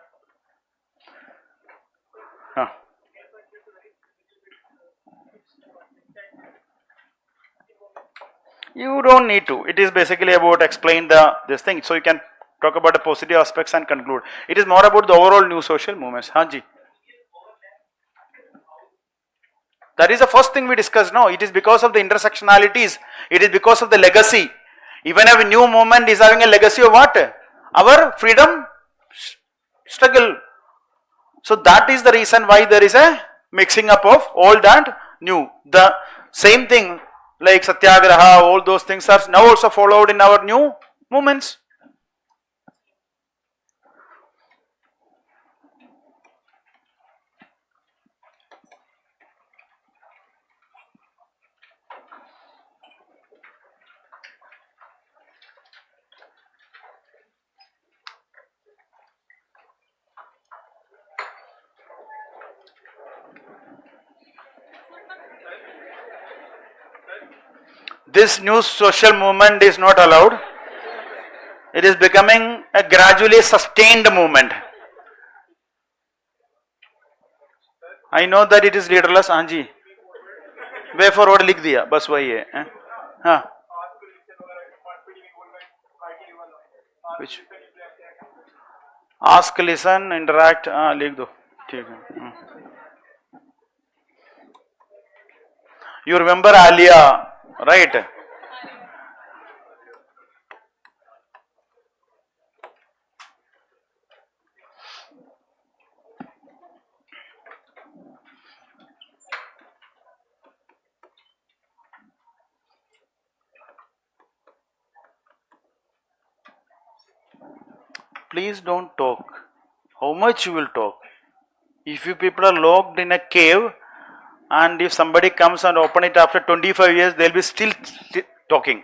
You don't need to. It is basically about explain this thing. So you can talk about the positive aspects and conclude. It is more about the overall new social movements. Hanji. That is the first thing we discussed now. It is because of the intersectionalities. It is because of the legacy. Even if a new movement is having a legacy of what? Our freedom struggle. So that is the reason why there is a mixing up of old and new. The same thing like Satyagraha, all those things are now also followed in our new movements. This new social movement is not allowed. It is becoming a gradually sustained movement. I know that it is leaderless. Anji, way forward लिख दिया बस वही है. हाँ. Which? Ask, listen, interact. लिख दो. ठीक है. You remember Alia, right? Please don't talk. How much you will talk? If you people are locked in a cave, and if somebody comes and open it after 25 years, they'll be still talking.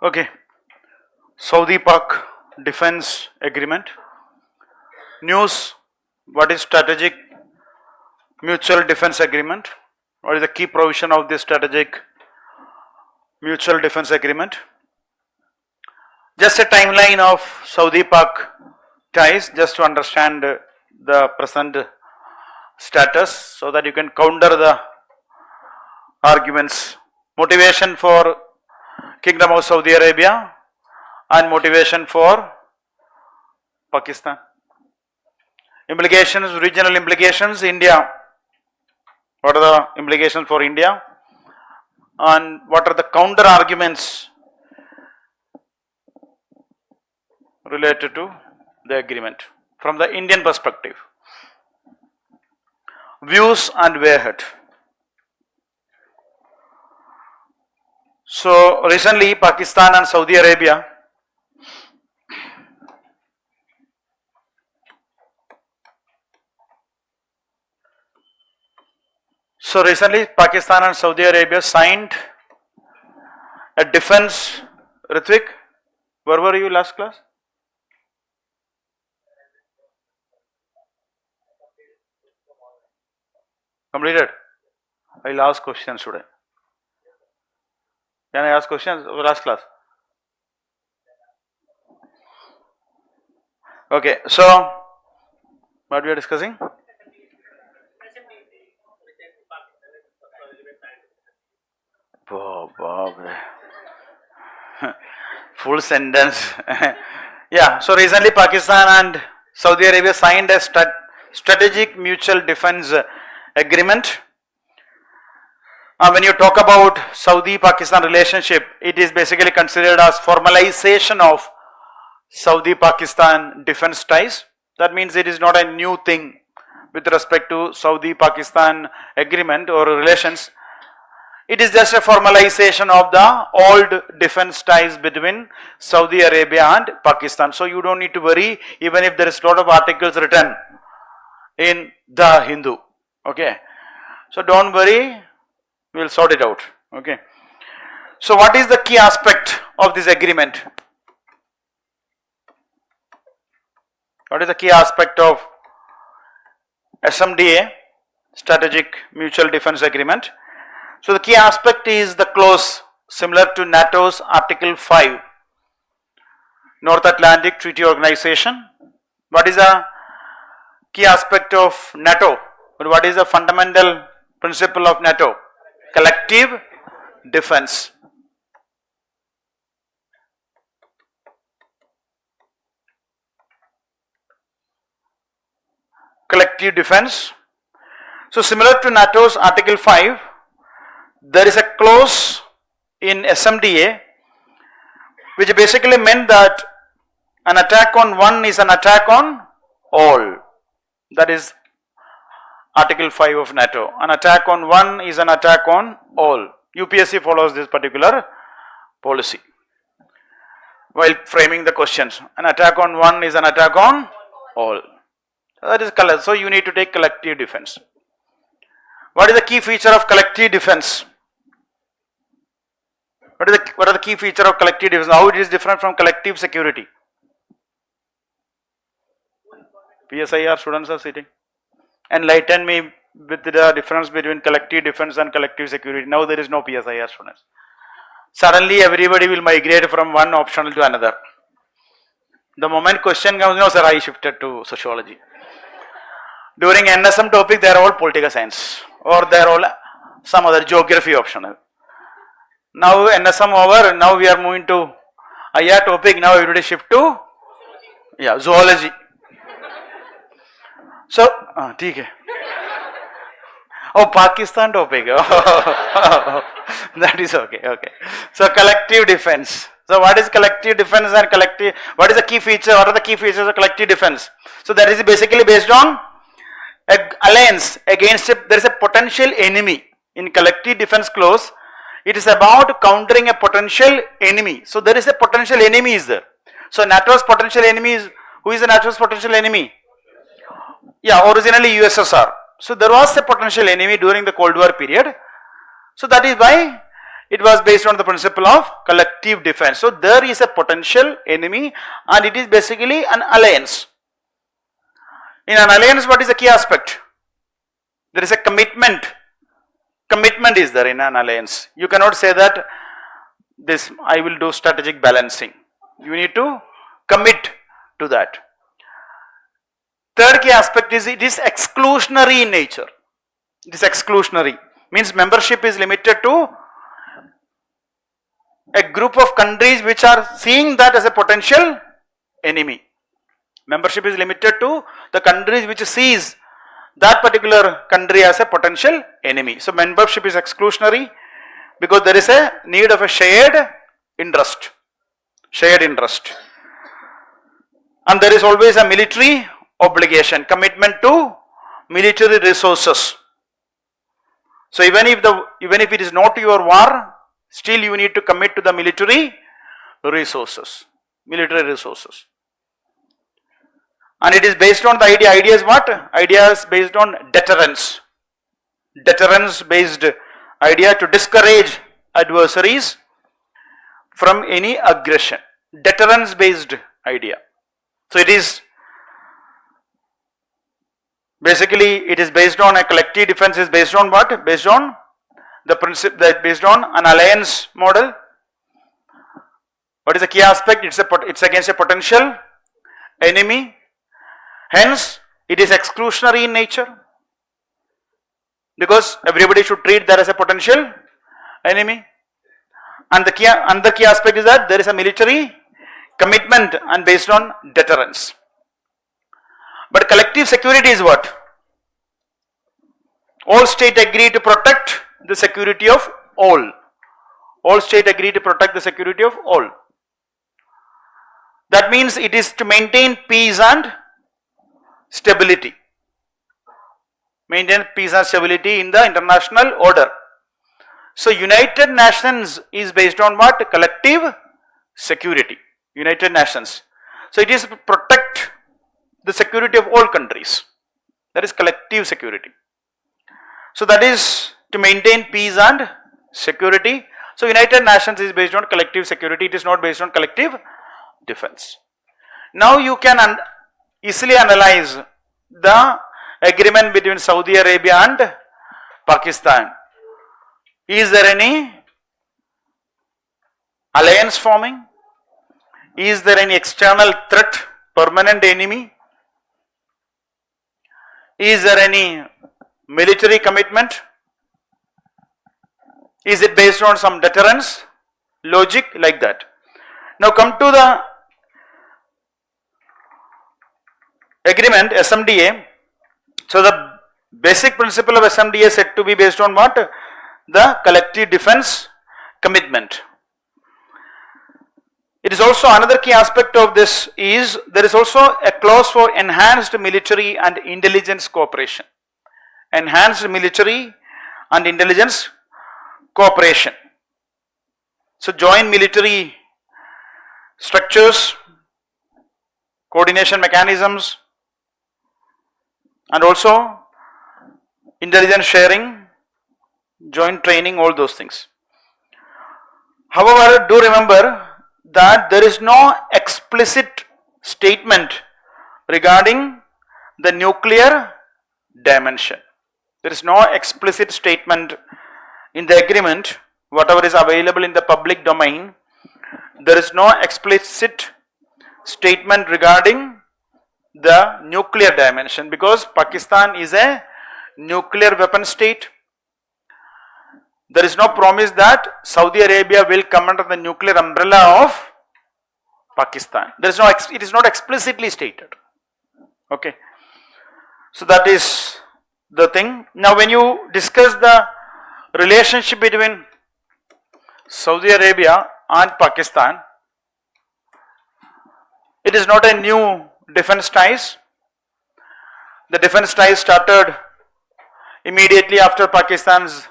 Okay, Saudi-Pak Defense Agreement. News, what is Strategic Mutual Defense Agreement? What is the key provision of this Strategic Mutual Defense Agreement? Just a timeline of Saudi-Pak ties, just to understand the present status, so that you can counter the arguments. Motivation for Kingdom of Saudi Arabia and motivation for Pakistan. Implications, regional implications, India. What are the implications for India? And what are the counter arguments related to the agreement from the Indian perspective? Views and way ahead. So recently Pakistan and Saudi Arabia signed a defense. Ritvik, where were you last class? Completed? I'll ask questions today. Can I ask questions last class? Okay, so what we are discussing? Full sentence. Yeah, so recently Pakistan and Saudi Arabia signed a strategic mutual defense agreement. When you talk about Saudi-Pakistan relationship, it is basically considered as formalization of Saudi-Pakistan defense ties. That means it is not a new thing with respect to Saudi-Pakistan agreement or relations. It is just a formalization of the old defense ties between Saudi Arabia and Pakistan. So you don't need to worry, even if there is a lot of articles written in the Hindu. Okay. So don't worry, we will sort it out. Okay. So what is the key aspect of this agreement? What is the key aspect of SMDA? Strategic Mutual Defense Agreement. So the key aspect is the clause similar to NATO's Article 5, North Atlantic Treaty Organization. What is the key aspect of NATO? What is the fundamental principle of NATO? Collective defense. Collective defense. So similar to NATO's Article 5, there is a clause in SMDA which basically meant that an attack on one is an attack on all. That is Article 5 of NATO. An attack on one is an attack on all. UPSC follows this particular policy while framing the questions. An attack on one is an attack on all. That is color. So you need to take collective defense. What is the key feature of collective defense? What are the key feature of collective defense? How it is different from collective security? PSIR students are sitting. Enlighten me with the difference between collective defense and collective security. Now there is no PSIR students. Suddenly everybody will migrate from one optional to another. The moment question comes, no sir, I shifted to sociology. During NSM topic, they are all political science or they are all some other geography optional. Now NSM over, now we are moving to IR topic, now everybody shift to zoology. So, ठीक है. Oh, Pakistan topic. That is okay. So collective defense. So what is collective defense and collective? What is the key feature? What are the key features of collective defense? So that is basically based on alliance against there is a potential enemy. In collective defense clause, it is about countering a potential enemy. So there is a potential enemy is there. So NATO's potential enemy is, who is the NATO's potential enemy? Originally USSR. So there was a potential enemy during the Cold War period. So that is why it was based on the principle of collective defense. So there is a potential enemy and it is basically an alliance. In an alliance, what is the key aspect? There is a commitment. Commitment is there in an alliance. You cannot say that this I will do strategic balancing. You need to commit to that. Third key aspect is it is exclusionary in nature. It is exclusionary. Means membership is limited to a group of countries which are seeing that as a potential enemy. Membership is limited to the countries which sees that particular country as a potential enemy. So membership is exclusionary because there is a need of a shared interest. And there is always a military obligation, commitment to military resources. So even if it is not your war, still you need to commit to the military resources. And it is based on the idea. Idea is what? Idea is based on deterrence. Deterrence based idea to discourage adversaries from any aggression. Deterrence based idea. So it is basically it is based on a collective defense is based on what? Based on the principle that based on an alliance model. What is the key aspect? It's against a potential enemy. Hence, it is exclusionary in nature because everybody should treat that as a potential enemy. And the key aspect is that there is a military commitment and based on deterrence. But collective security is what? All states agree to protect the security of all. All states agree to protect the security of all. That means it is to maintain peace and stability. Maintain peace and stability in the international order. So United Nations is based on what? Collective security. United Nations. So it is to protect the security of all countries. That is collective security. So that is to maintain peace and security. So United Nations is based on collective security. It is not based on collective defense. Now you can easily analyze the agreement between Saudi Arabia and Pakistan. Is there any alliance forming? Is there any external threat, permanent enemy? Is there any military commitment? Is it based on some deterrence, logic, like that? Now come to the agreement, SMDA. So the basic principle of SMDA is said to be based on what? The collective defense commitment. It is also another key aspect of this is there is also a clause for enhanced military and intelligence cooperation. Enhanced military and intelligence cooperation. So joint military structures, coordination mechanisms, and also intelligence sharing, joint training, all those things. However, do remember that there is no explicit statement regarding the nuclear dimension. There is no explicit statement in the agreement, whatever is available in the public domain. There is no explicit statement regarding the nuclear dimension because Pakistan is a nuclear weapon state. There is no promise that Saudi Arabia will come under the nuclear umbrella of Pakistan. There is no, it is not explicitly stated. Okay. So that is the thing. Now when you discuss the relationship between Saudi Arabia and Pakistan, it is not a new defense ties. The defense ties started immediately after Pakistan's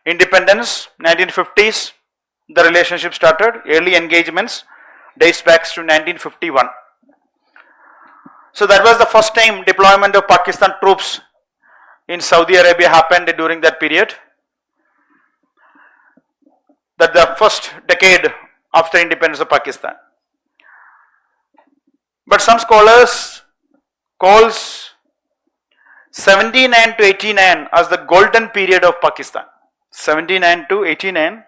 independence, 1950s. The relationship started. Early engagements dates back to 1951. So that was the first time deployment of Pakistan troops in Saudi Arabia happened during that period. That the first decade after independence of Pakistan. But some scholars calls 79 to 89 as the golden period of Pakistan. 79 to 89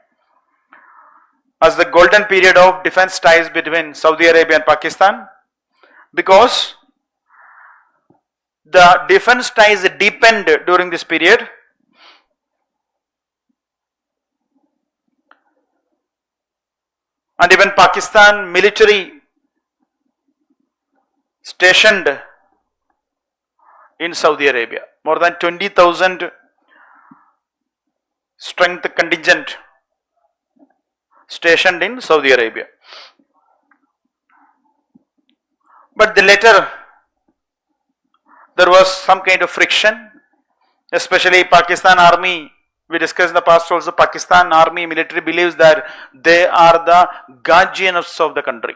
as the golden period of defense ties between Saudi Arabia and Pakistan, because the defense ties deepened during this period. And even Pakistan military stationed in Saudi Arabia, more than 20,000 strength contingent stationed in Saudi Arabia. But later there was some kind of friction, especially Pakistan army. We discussed in the past also, Pakistan army military believes that they are the guardians of the country.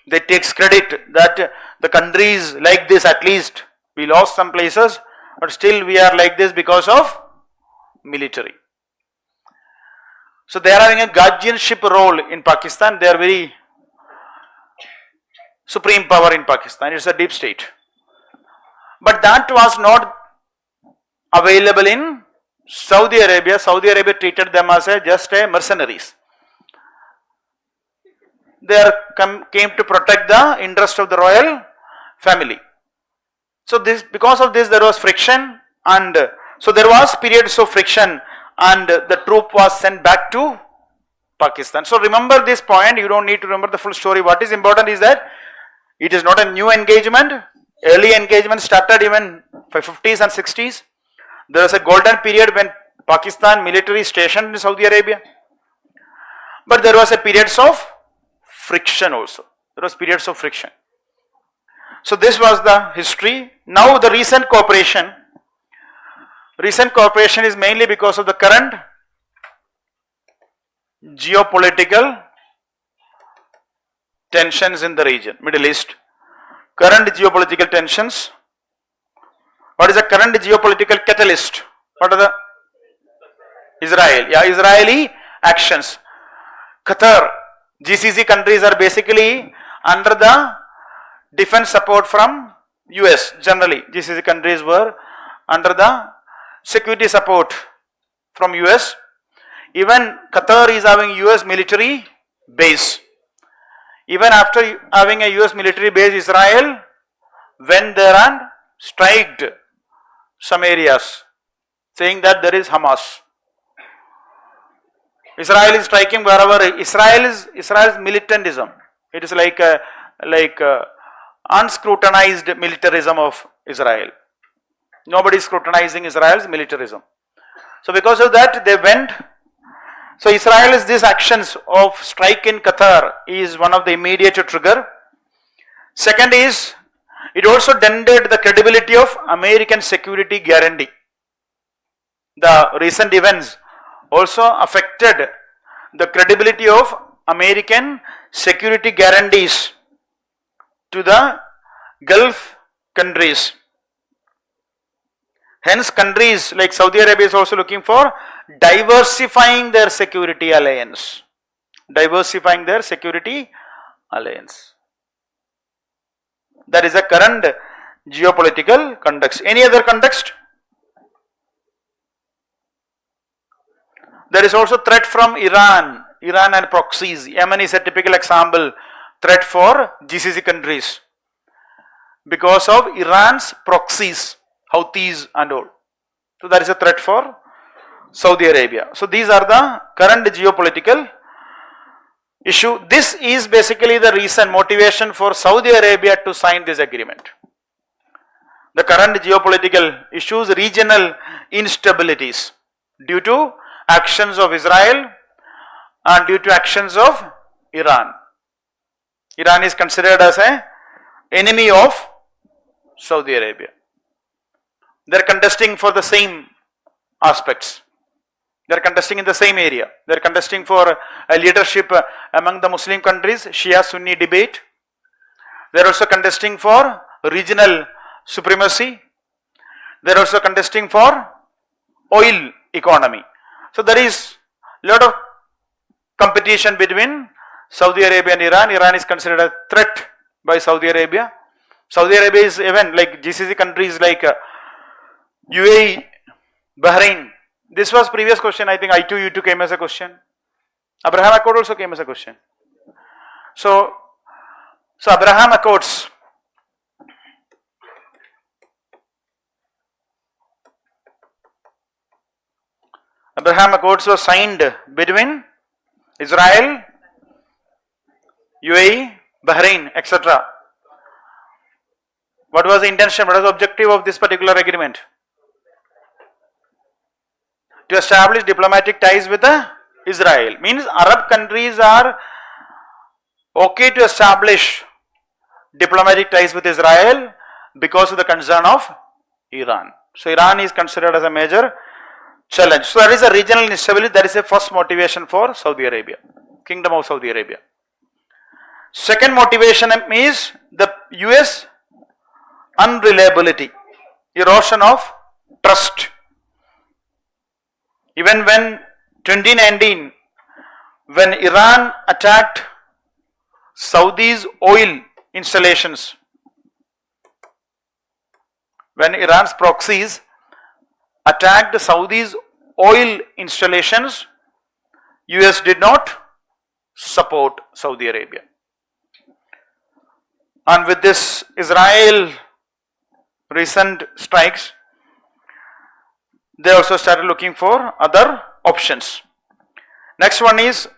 They take credit that the country is like this, at least we lost some places, but still we are like this because of military. So they are having a guardianship role in Pakistan. They are very supreme power in Pakistan. It's a deep state. But that was not available in Saudi Arabia. Saudi Arabia treated them as just mercenaries. They came to protect the interest of the royal family. So because of this there was friction, and so there was periods of friction, and the troop was sent back to Pakistan. So remember this point, you don't need to remember the full story. What is important is that it is not a new engagement. Early engagement started even by 50s and 60s. There was a golden period when Pakistan military stationed in Saudi Arabia. But there was a periods of friction also. There was periods of friction. So this was the history. Now the recent cooperation is mainly because of the current geopolitical tensions in the region, Middle East. Current geopolitical tensions. What is the current geopolitical catalyst? What are the? Israel. Yeah, Israeli actions. Qatar, GCC countries are basically under the defense support from US generally, GCC countries were under the security support from US. Even Qatar is having US military base. Even after having a US military base, Israel went there and striked some areas, saying that there is Hamas. Israel is striking wherever. Israel's militantism. It is like unscrutinized militarism of Israel. Nobody is scrutinizing Israel's militarism. So because of that, they went. So Israel's these actions of strike in Qatar is one of the immediate trigger. Second is, it also dented the credibility of American security guarantee. The recent events also affected the credibility of American security guarantees to the Gulf countries. Hence, countries like Saudi Arabia is also looking for diversifying their security alliance. Diversifying their security alliance. That is a current geopolitical context. Any other context? There is also threat from Iran and proxies. Yemen is a typical example, threat for GCC countries because of Iran's proxies, Houthis and all. So that is a threat for Saudi Arabia. So these are the current geopolitical issue. This is basically the reason, motivation for Saudi Arabia to sign this agreement. The current geopolitical issues, regional instabilities due to actions of Israel and due to actions of Iran. Iran is considered as an enemy of Saudi Arabia. They are contesting for the same aspects. They are contesting in the same area. They are contesting for a leadership among the Muslim countries, Shia-Sunni debate. They are also contesting for regional supremacy. They are also contesting for oil economy. So there is a lot of competition between Saudi Arabia and Iran. Iran is considered a threat by Saudi Arabia. Saudi Arabia is even like GCC countries like UAE, Bahrain. This was previous question. I think I2, U2 came as a question. Abraham Accord also came as a question. So Abraham Accords. Abraham Accords was signed between Israel, UAE, Bahrain, etc. What was the intention? What was the objective of this particular agreement? To establish diplomatic ties with Israel. Means Arab countries are okay to establish diplomatic ties with Israel because of the concern of Iran. So Iran is considered as a major challenge. So there is a regional instability. That is a first motivation for Saudi Arabia, Kingdom of Saudi Arabia. Second motivation is the US unreliability, erosion of trust. Even when 2019, when Iran attacked Saudi's oil installations, when Iran's proxies attacked Saudi's oil installations, US did not support Saudi Arabia. And with this Israel recent strikes, they also started looking for other options. Next one is,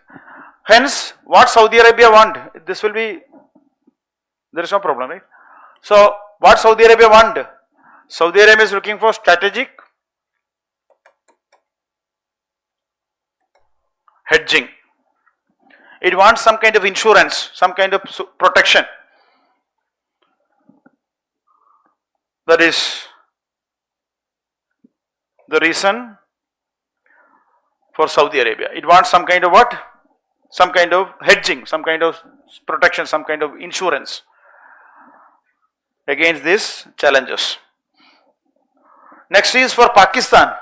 hence what Saudi Arabia want, this will be, there is no problem, right? So what Saudi Arabia want? Saudi Arabia is looking for strategic hedging. It wants some kind of insurance, some kind of protection. That is the reason for Saudi Arabia. It wants some kind of what? Some kind of hedging, some kind of protection, some kind of insurance against these challenges. Next is for Pakistan.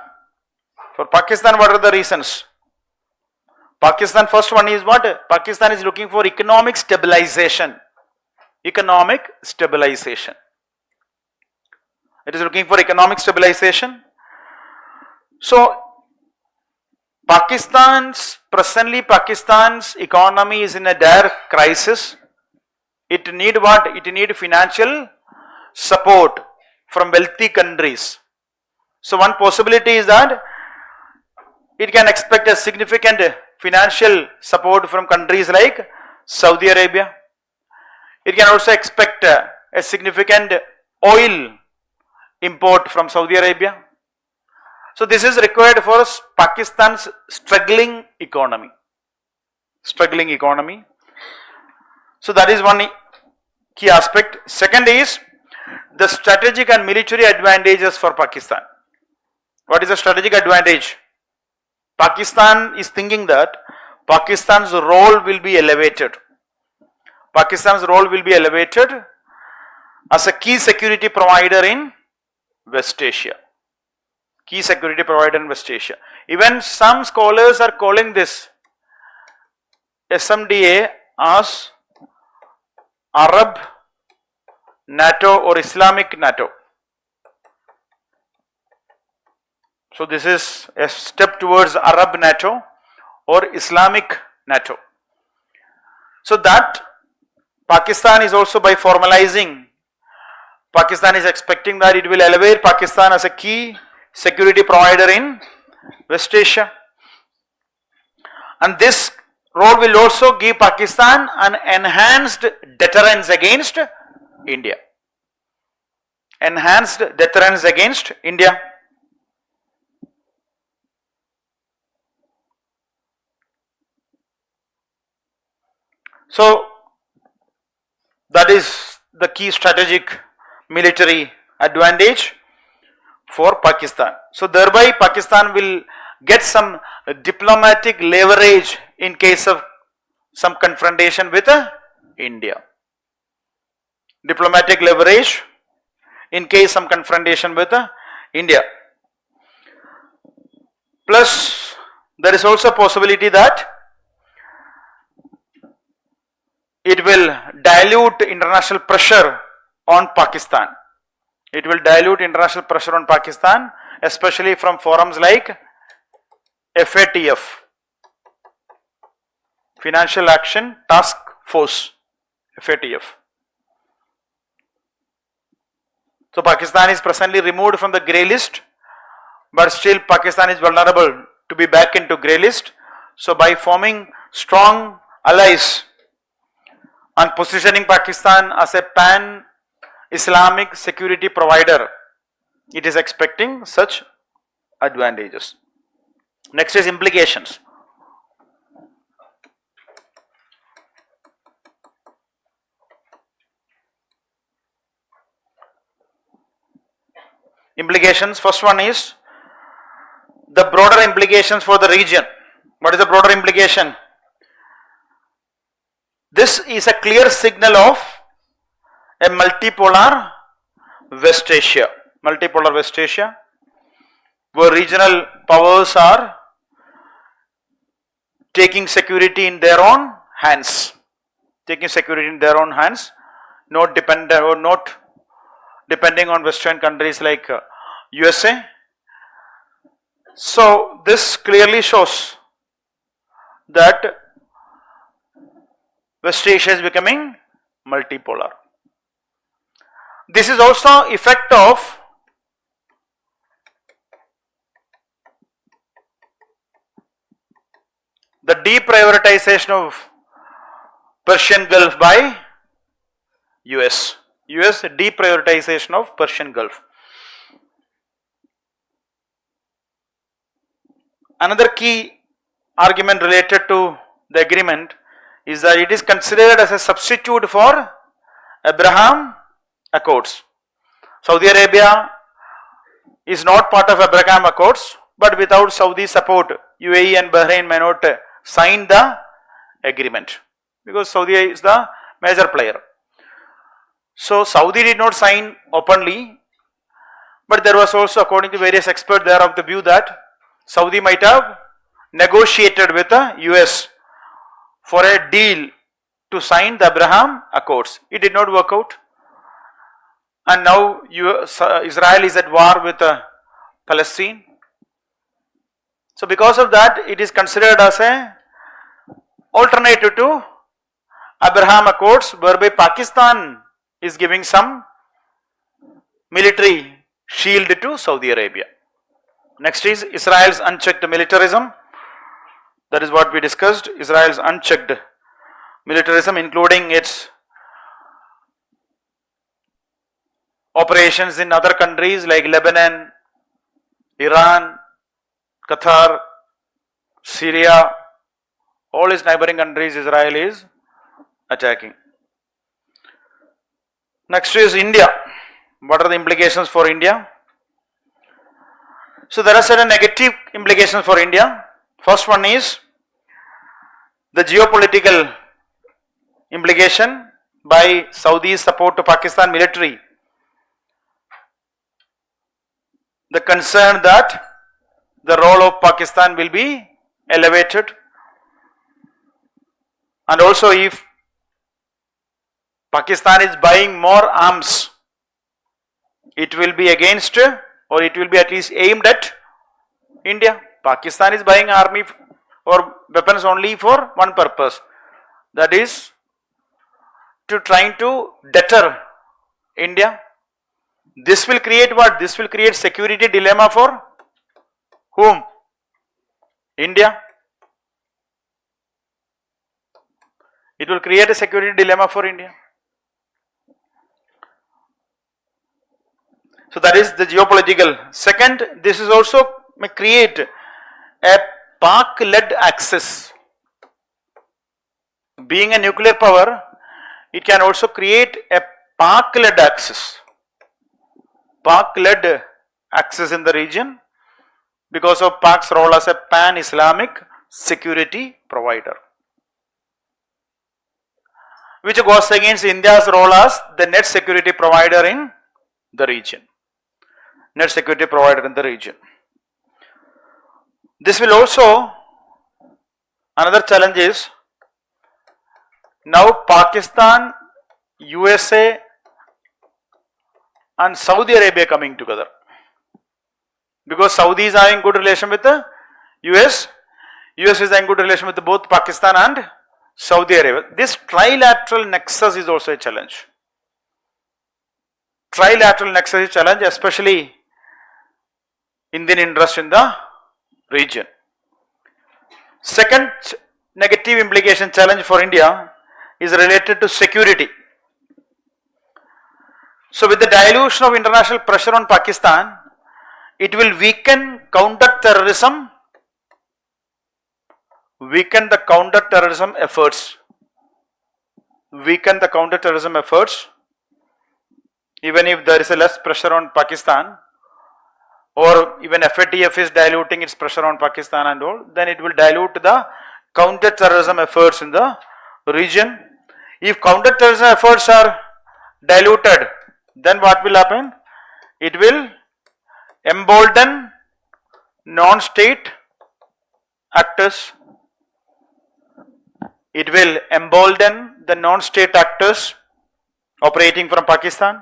For Pakistan, what are the reasons? Pakistan, first one is what? Pakistan is looking for economic stabilization. Economic stabilization. It is looking for economic stabilization. So presently Pakistan's economy is in a dire crisis. It need what? It need financial support from wealthy countries. So one possibility is that it can expect a significant financial support from countries like Saudi Arabia. It can also expect a significant oil import from Saudi Arabia. So this is required for Pakistan's struggling economy. Struggling economy. So that is one key aspect. Second is the strategic and military advantages for Pakistan. What is the strategic advantage? Pakistan is thinking that Pakistan's role will be elevated. Pakistan's role will be elevated as a key security provider in West Asia. Key security provider in West Asia. Even some scholars are calling this SMDA as Arab NATO or Islamic NATO. So this is a step towards Arab NATO or Islamic NATO. So that Pakistan is also, by formalizing, Pakistan is expecting that it will elevate Pakistan as a key security provider in West Asia. And this role will also give Pakistan an enhanced deterrence against India. Enhanced deterrence against India. So that is the key strategic military advantage for Pakistan. So thereby Pakistan will get some diplomatic leverage in case of some confrontation with India. Diplomatic leverage in case some confrontation with India. Plus there is also a possibility that it will dilute international pressure on Pakistan. It will dilute international pressure on Pakistan, especially from forums like FATF, Financial Action Task Force, FATF. So Pakistan is presently removed from the grey list, but still Pakistan is vulnerable to be back into grey list. So by forming strong allies and positioning Pakistan as a pan-Islamic security provider, it is expecting such advantages. Next is implications. Implications, first one is the broader implications for the region. What is the broader implication? This is a clear signal of a multipolar West Asia. Multipolar West Asia, where regional powers are taking security in their own hands. Taking security in their own hands, not depending on Western countries like USA. So this clearly shows that West Asia is becoming multipolar. This is also effect of the deprioritization of Persian Gulf by US. US deprioritization of Persian Gulf. Another key argument related to the agreement is that it is considered as a substitute for Abraham Accords. Saudi Arabia is not part of Abraham Accords, but without Saudi support, UAE and Bahrain may not sign the agreement because Saudi is the major player. So Saudi did not sign openly, but there was also, according to various experts, they are of the view that Saudi might have negotiated with the US for a deal to sign the Abraham Accords. It did not work out, and now Israel is at war with Palestine. So because of that, it is considered as a alternative to Abraham Accords, whereby Pakistan is giving some military shield to Saudi Arabia. Next is Israel's unchecked militarism. That is what we discussed. Israel's unchecked militarism, including its operations in other countries like Lebanon, Iran, Qatar, Syria, all its neighboring countries Israel is attacking. Next is India. What are the implications for India? So there are certain negative implications for India. First one is the geopolitical implication by Saudi's support to Pakistan military. The concern that the role of Pakistan will be elevated, and also if Pakistan is buying more arms, it will be against, or it will be at least aimed at India. Pakistan is buying army or weapons only for one purpose, that is to trying to deter India. This will create what? This will create security dilemma for whom? India. It will create a security dilemma for India. So that is the geopolitical. Second, this is also may create a Pak-led axis. Being a nuclear power, it can also create a Pak-led axis. Pak-led axis in the region because of Pak's role as a pan-Islamic security provider, which goes against India's role as the net security provider in the region. Net security provider in the region. This will also, another challenge is, now Pakistan, USA and Saudi Arabia coming together. Because Saudi is having good relation with the US, US is having good relation with both Pakistan and Saudi Arabia. This trilateral nexus is also a challenge. Trilateral nexus is a challenge, especially Indian interest in the region. Second negative implication challenge for India is related to security. So with the dilution of international pressure on Pakistan, it will weaken counter-terrorism, weaken the counter-terrorism efforts, even if there is a less pressure on Pakistan, or even FATF is diluting its pressure on Pakistan and all, then it will dilute the counter-terrorism efforts in the region. If counter-terrorism efforts are diluted, then what will happen? It will embolden non-state actors. It will embolden the non-state actors operating from Pakistan.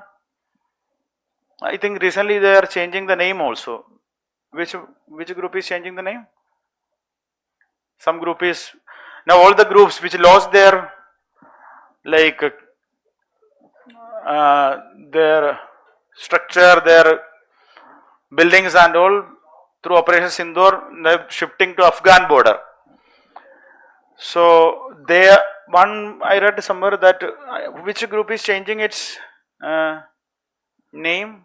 I think recently they are changing the name also. Which group is changing the name? Some group is, now all the groups which lost their their structure, their buildings and all through Operation Sindoor, they are shifting to Afghan border. So I read somewhere that which group is changing its name?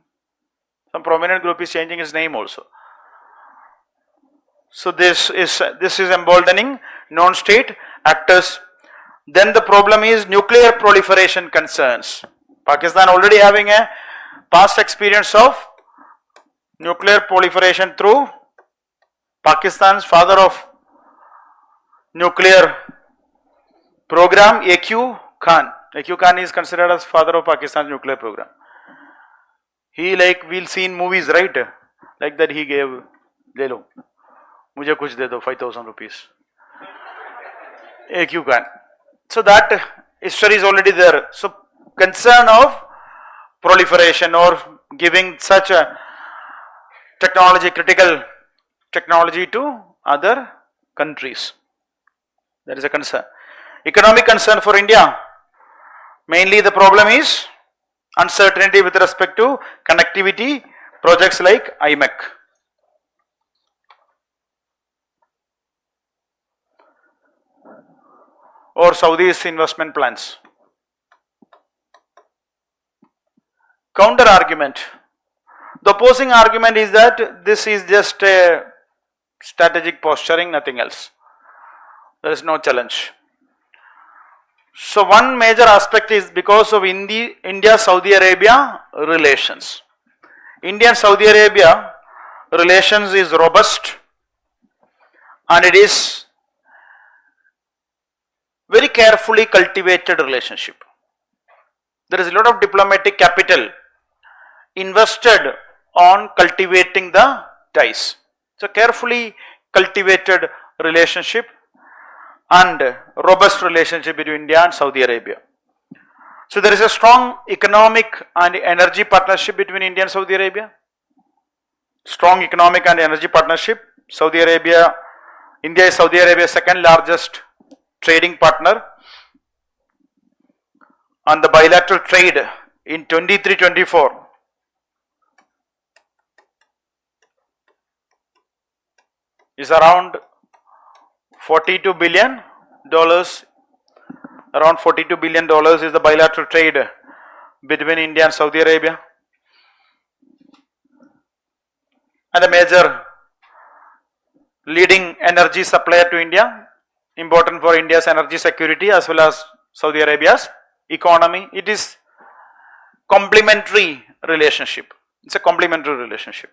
Some prominent group is changing its name also. So this is emboldening non-state actors. Then the problem is nuclear proliferation concerns. Pakistan already having a past experience of nuclear proliferation through Pakistan's father of nuclear program, A.Q. Khan. A.Q. Khan is considered as father of Pakistan's nuclear program. He, like we'll see in movies, right? Like that he gave, le lo, mujhe kuch de do, 5,000 rupees. A.Q. Khan. So that history is already there. So concern of proliferation or giving such a critical technology to other countries. That is a concern. Economic concern for India. Mainly the problem is uncertainty with respect to connectivity projects like IMEC. Or Saudi's investment plans. Counter argument. The opposing argument is that this is just a strategic posturing, nothing else. There is no challenge. So one major aspect is because of India-Saudi Arabia relations. India-Saudi Arabia relations is robust and it is very carefully cultivated relationship. There is a lot of diplomatic capital invested on cultivating the ties. So carefully cultivated relationship and robust relationship between India and Saudi Arabia. So there is a strong economic and energy partnership between India and Saudi Arabia. Strong economic and energy partnership. India is Saudi Arabia's second largest trading partner. And the bilateral trade in 23-24 is around $42 billion. Around $42 billion is the bilateral trade between India and Saudi Arabia. And a major leading energy supplier to India, important for India's energy security as well as Saudi Arabia's economy. It is complementary relationship. It's a complementary relationship.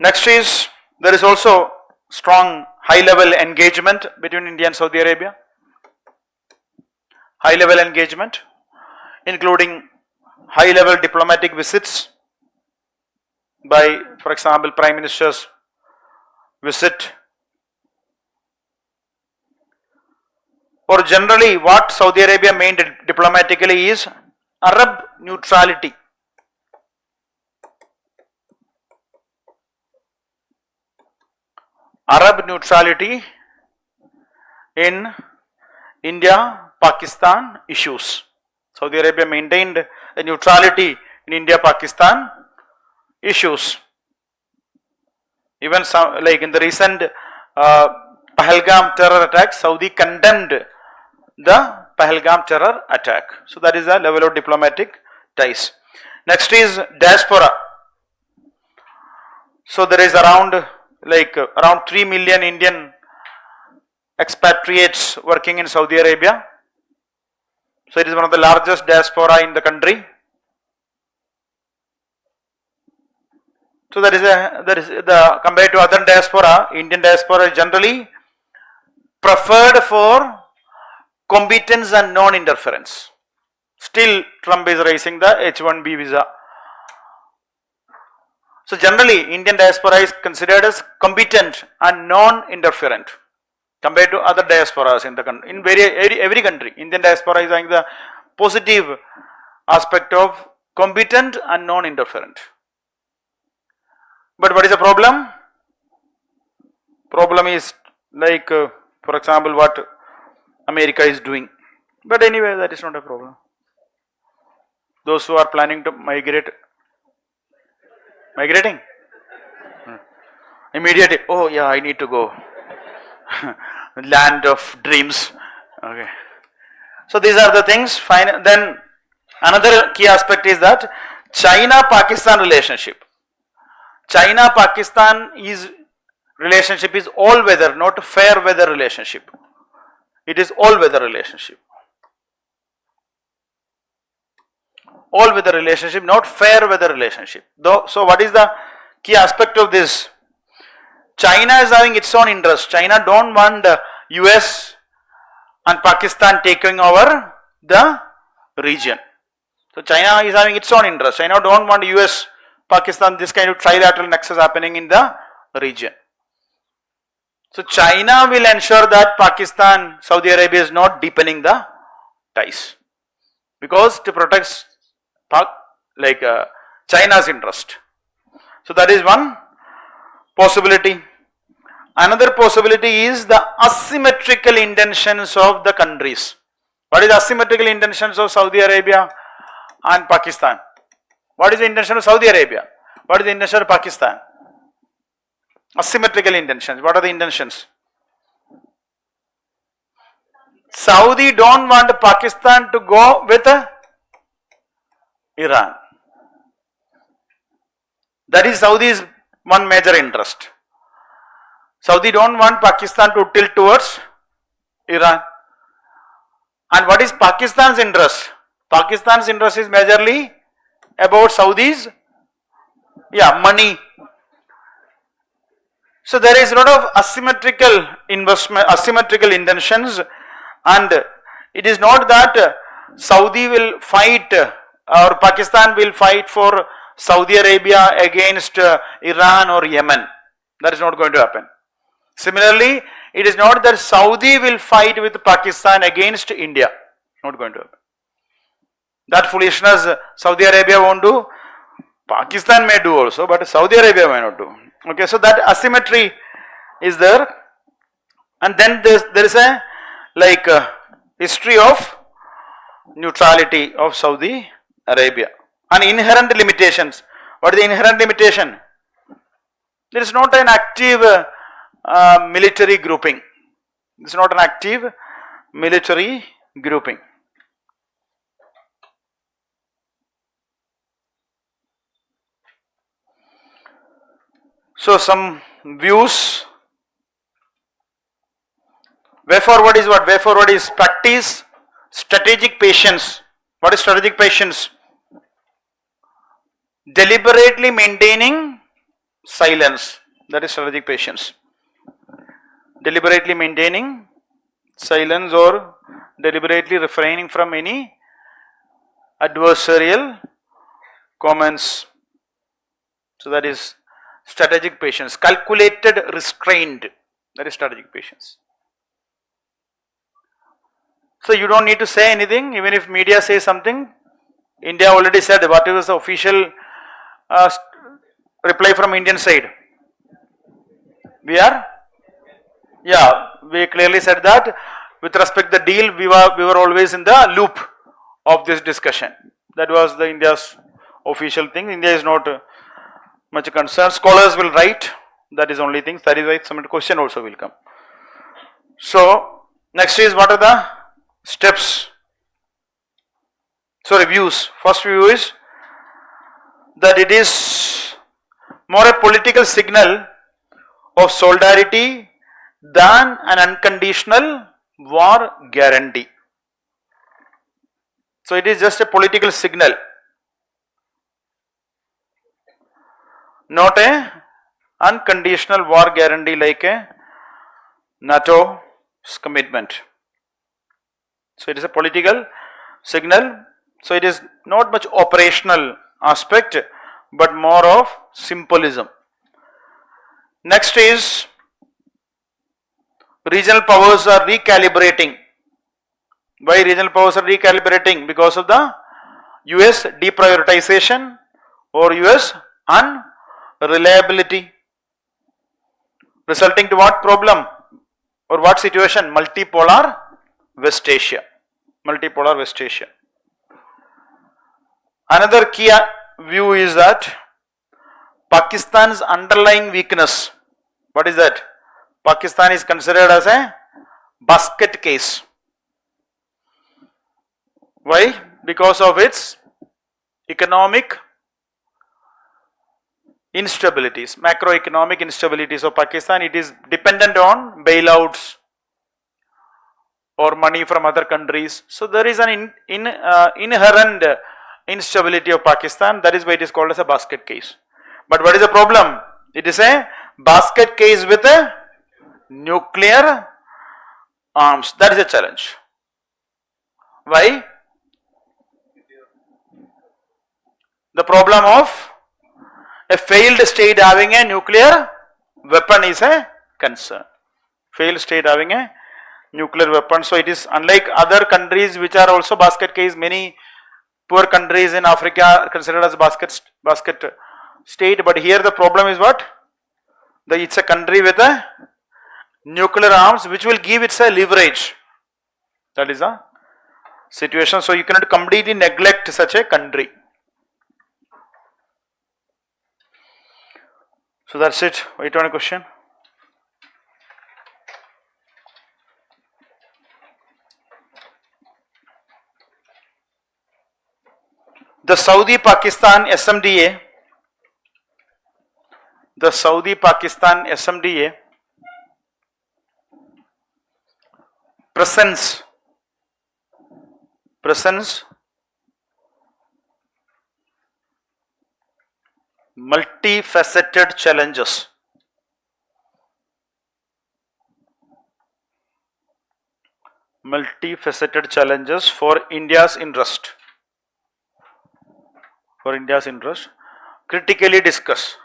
Next is, there is also strong high-level engagement between India and Saudi Arabia. High-level engagement, including high-level diplomatic visits by, for example, Prime Minister's visit. Or generally, what Saudi Arabia meant diplomatically is Arab neutrality. Arab neutrality in India-Pakistan issues. Saudi Arabia maintained a neutrality in India-Pakistan issues. Even some, like in the recent Pahalgam terror attack, Saudi condemned the Pahalgam terror attack. So that is the level of diplomatic ties. Next is diaspora. So there is around 3 million Indian expatriates working in Saudi Arabia. So it is one of the largest diaspora in the country. So that is the compared to other diaspora, Indian diaspora is generally preferred for competence and non-interference. Still Trump is raising the H-1B visa. So generally Indian diaspora is considered as competent and non-interferent compared to other diasporas in the country. In every country, Indian diaspora is having the positive aspect of competent and non-interferent. But what is the problem? Problem is like for example what America is doing. But anyway, that is not a problem. Those who are planning to migrating immediately, oh yeah, I need to go. Land of dreams. Okay. So these are the things. Fine. Then another key aspect is that China-Pakistan relationship. China-Pakistan relationship is all weather, not fair weather relationship. It is all weather relationship. All weather relationship, not fair weather relationship. So what is the key aspect of this? China is having its own interest. China don't want the US and Pakistan taking over the region. So China is having its own interest. China don't want US, Pakistan, this kind of trilateral nexus happening in the region. So China will ensure that Pakistan, Saudi Arabia is not deepening the ties. Because to protect China's interest. So that is one possibility. Another possibility is the asymmetrical intentions of the countries. What is asymmetrical intentions of Saudi Arabia and Pakistan? What is the intention of Saudi Arabia? What is the intention of Pakistan? Asymmetrical intentions. What are the intentions? Saudi don't want Pakistan to go with Iran. That is Saudi's one major interest. Saudi don't want Pakistan to tilt towards Iran. And what is Pakistan's interest? Pakistan's interest is majorly about Saudi's money. So there is a lot of asymmetrical investment, asymmetrical intentions, and it is not that Saudi will fight or Pakistan will fight for Saudi Arabia against Iran or Yemen. That is not going to happen. Similarly, it is not that Saudi will fight with Pakistan against India. Not going to happen. That foolishness Saudi Arabia won't do, Pakistan may do also, but Saudi Arabia may not do. Okay, so that asymmetry is there. And then there is a history of neutrality of Saudi Arabia. And inherent limitations. What is the inherent limitation? There is not an active military grouping. It is not an active military grouping. So some views. Way forward is what? Way forward is practice strategic patience. What is strategic patience? Deliberately maintaining silence. That is strategic patience. Deliberately maintaining silence or deliberately refraining from any adversarial comments. So that is strategic patience. Calculated restraint. That is strategic patience. So you don't need to say anything, even if media says something. India already said what was the official reply from Indian side. We clearly said that with respect to the deal, we were always in the loop of this discussion. That was the India's official thing. India is not much concerned. Scholars will write. That is only things. That is why some question also will come. So next is what are the steps? So reviews. First view is that it is more a political signal of solidarity than an unconditional war guarantee. So it is just a political signal, not a unconditional war guarantee like a NATO's commitment. So it is a political signal. So it is not much operational aspect, but more of symbolism. Next is regional powers are recalibrating. Why regional powers are recalibrating? Because of the US deprioritization or US unreliability, resulting to what problem or what situation? Multipolar West Asia. Multipolar West Asia. Another key view is that Pakistan's underlying weakness. What is that? Pakistan is considered as a basket case. Why? Because of its economic instabilities, macroeconomic instabilities of Pakistan. It is dependent on bailouts or money from other countries. So there is an inherent instability of Pakistan. That is why it is called as a basket case. But what is the problem? It is a basket case with a nuclear arms. That is a challenge. Why? The problem of a failed state having a nuclear weapon is a concern. Failed state having a nuclear weapon. So it is unlike other countries which are also basket case. Many poor countries in Africa are considered as basket state, but here the problem is what? It's a country with a nuclear arms which will give its a leverage. That is a situation. So you cannot completely neglect such a country. So that's it. Wait on a question. The Saudi-Pakistan SMDA, presents multifaceted challenges. Multifaceted challenges for India's interest. Critically discuss.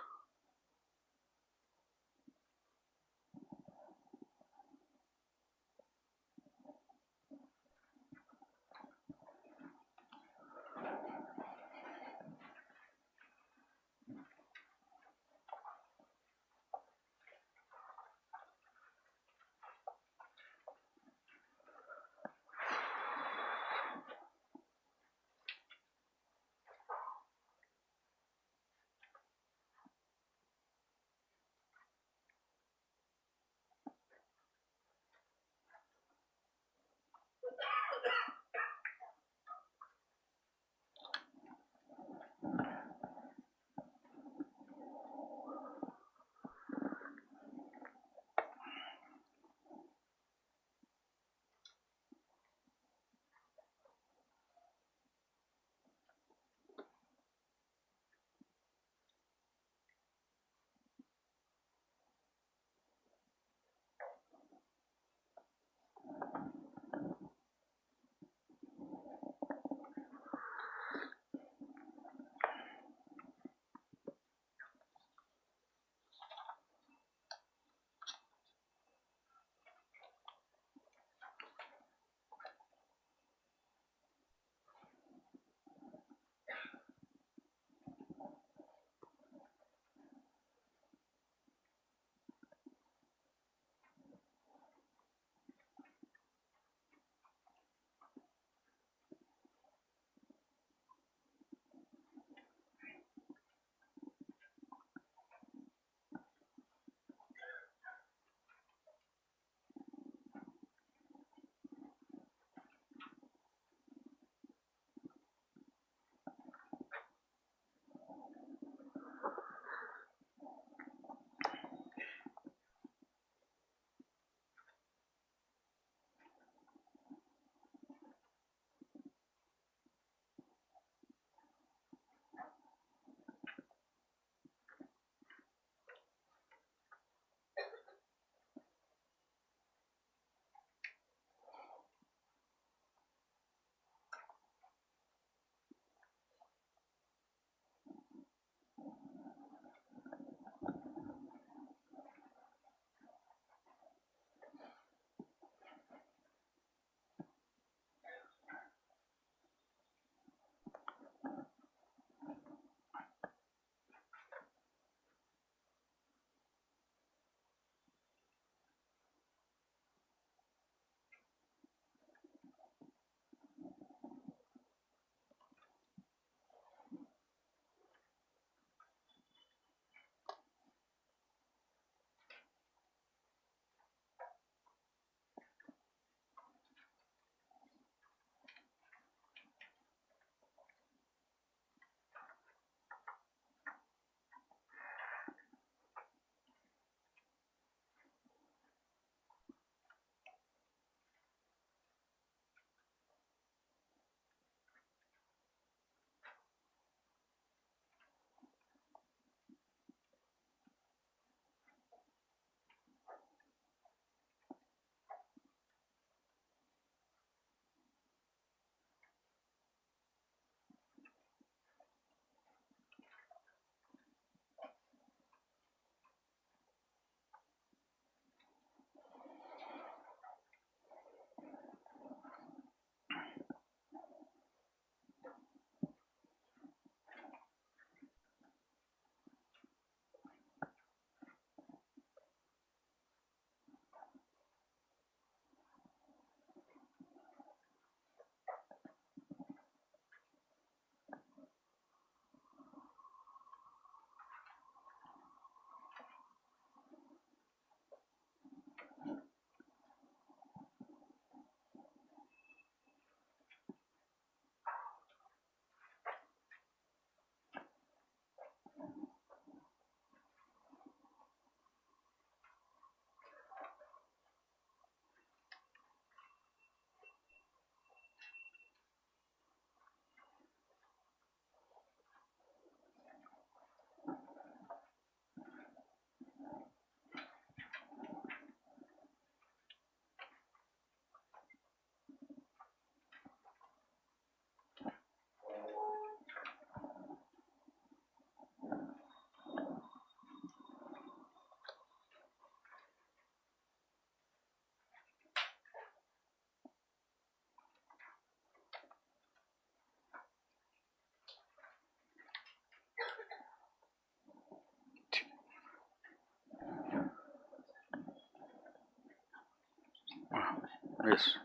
Yes.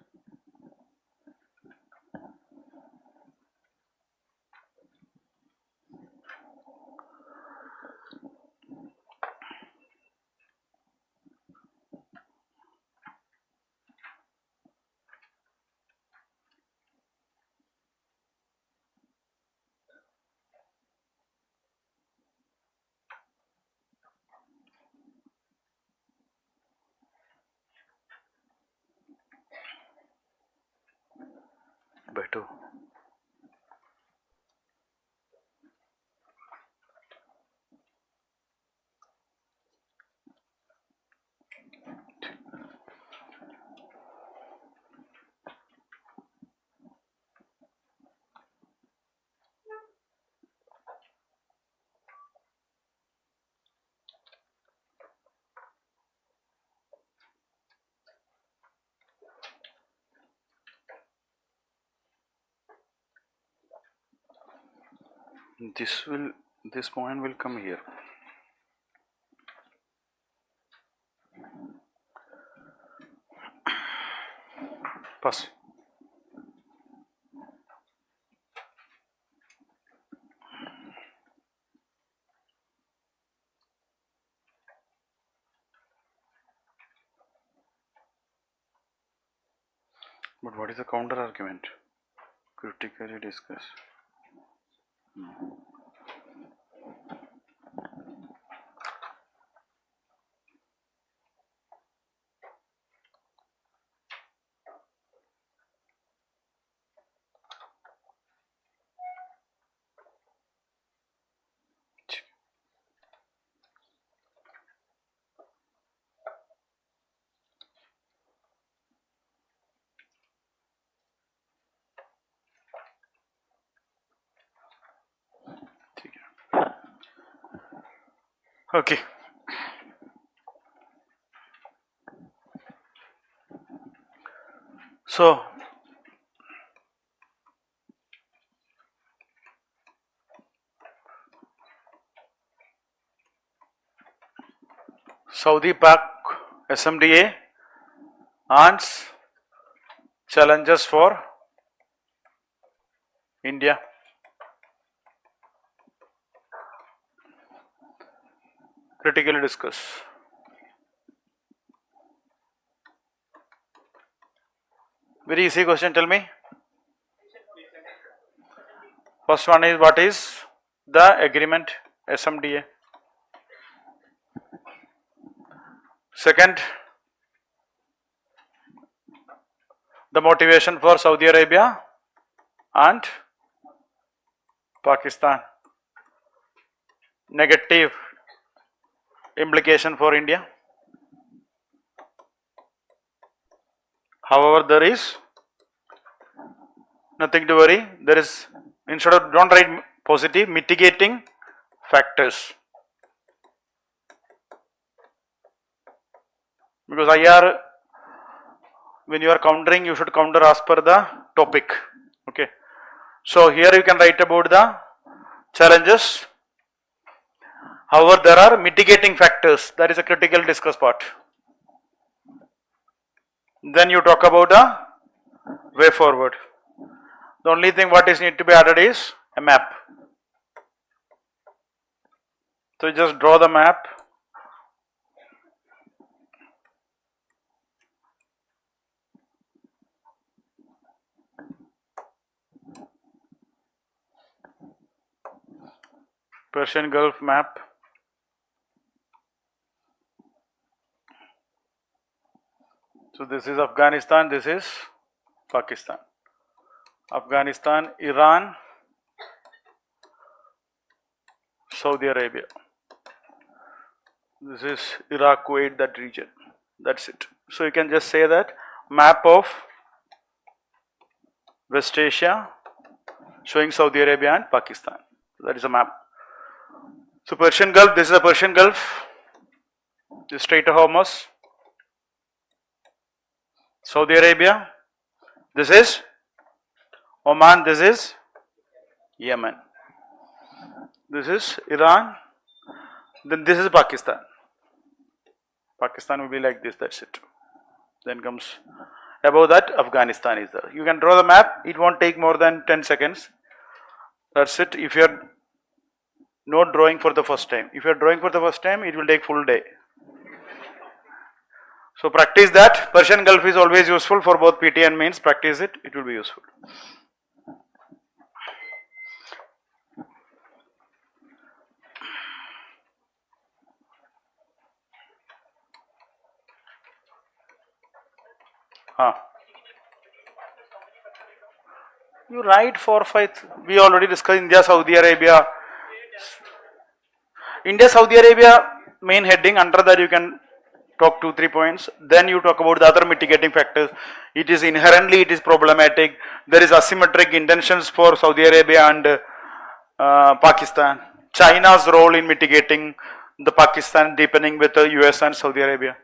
By 2. This point will come here. Pass. But what is the counter argument? Critically discuss. Okay. So Saudi Pak SMDA ants challenges for India. Critically discuss. Very easy question, tell me. First one is, what is the agreement SMDA? Second, the motivation for Saudi Arabia and Pakistan. Negative implication for India. However, there is nothing to worry. There is, instead of, don't write positive, mitigating factors. Because IR, when you are countering, you should counter as per the topic. Okay. So here you can write about the challenges. However, there are mitigating factors. That is a critical discuss part. Then you talk about the way forward. The only thing what is need to be added is a map. So you just draw the map. Persian Gulf map. So this is Afghanistan, this is Pakistan. Afghanistan, Iran, Saudi Arabia. This is Iraq, Kuwait, that region. That's it. So you can just say that map of West Asia showing Saudi Arabia and Pakistan. That is a map. So Persian Gulf, this is the Persian Gulf, the Strait of Hormuz. Saudi Arabia, this is Oman, this is Yemen. This is Iran, then this is Pakistan. Pakistan will be like this, that's it. Then comes Above that, Afghanistan is there. You can draw the map. It won't take more than 10 seconds. That's it. If you are not drawing for the first time, if you are drawing for the first time, it will take full day. So practice that. Persian Gulf is always useful for both PT and mains. Practice it. It will be useful. You write 4-5. We already discussed India, Saudi Arabia. India, Saudi Arabia main heading. Under that you can talk 2-3 points. Then you talk about the other mitigating factors. It is inherently problematic. There is asymmetric intentions for Saudi Arabia and Pakistan. China's role in mitigating the Pakistan deepening with the US and Saudi Arabia.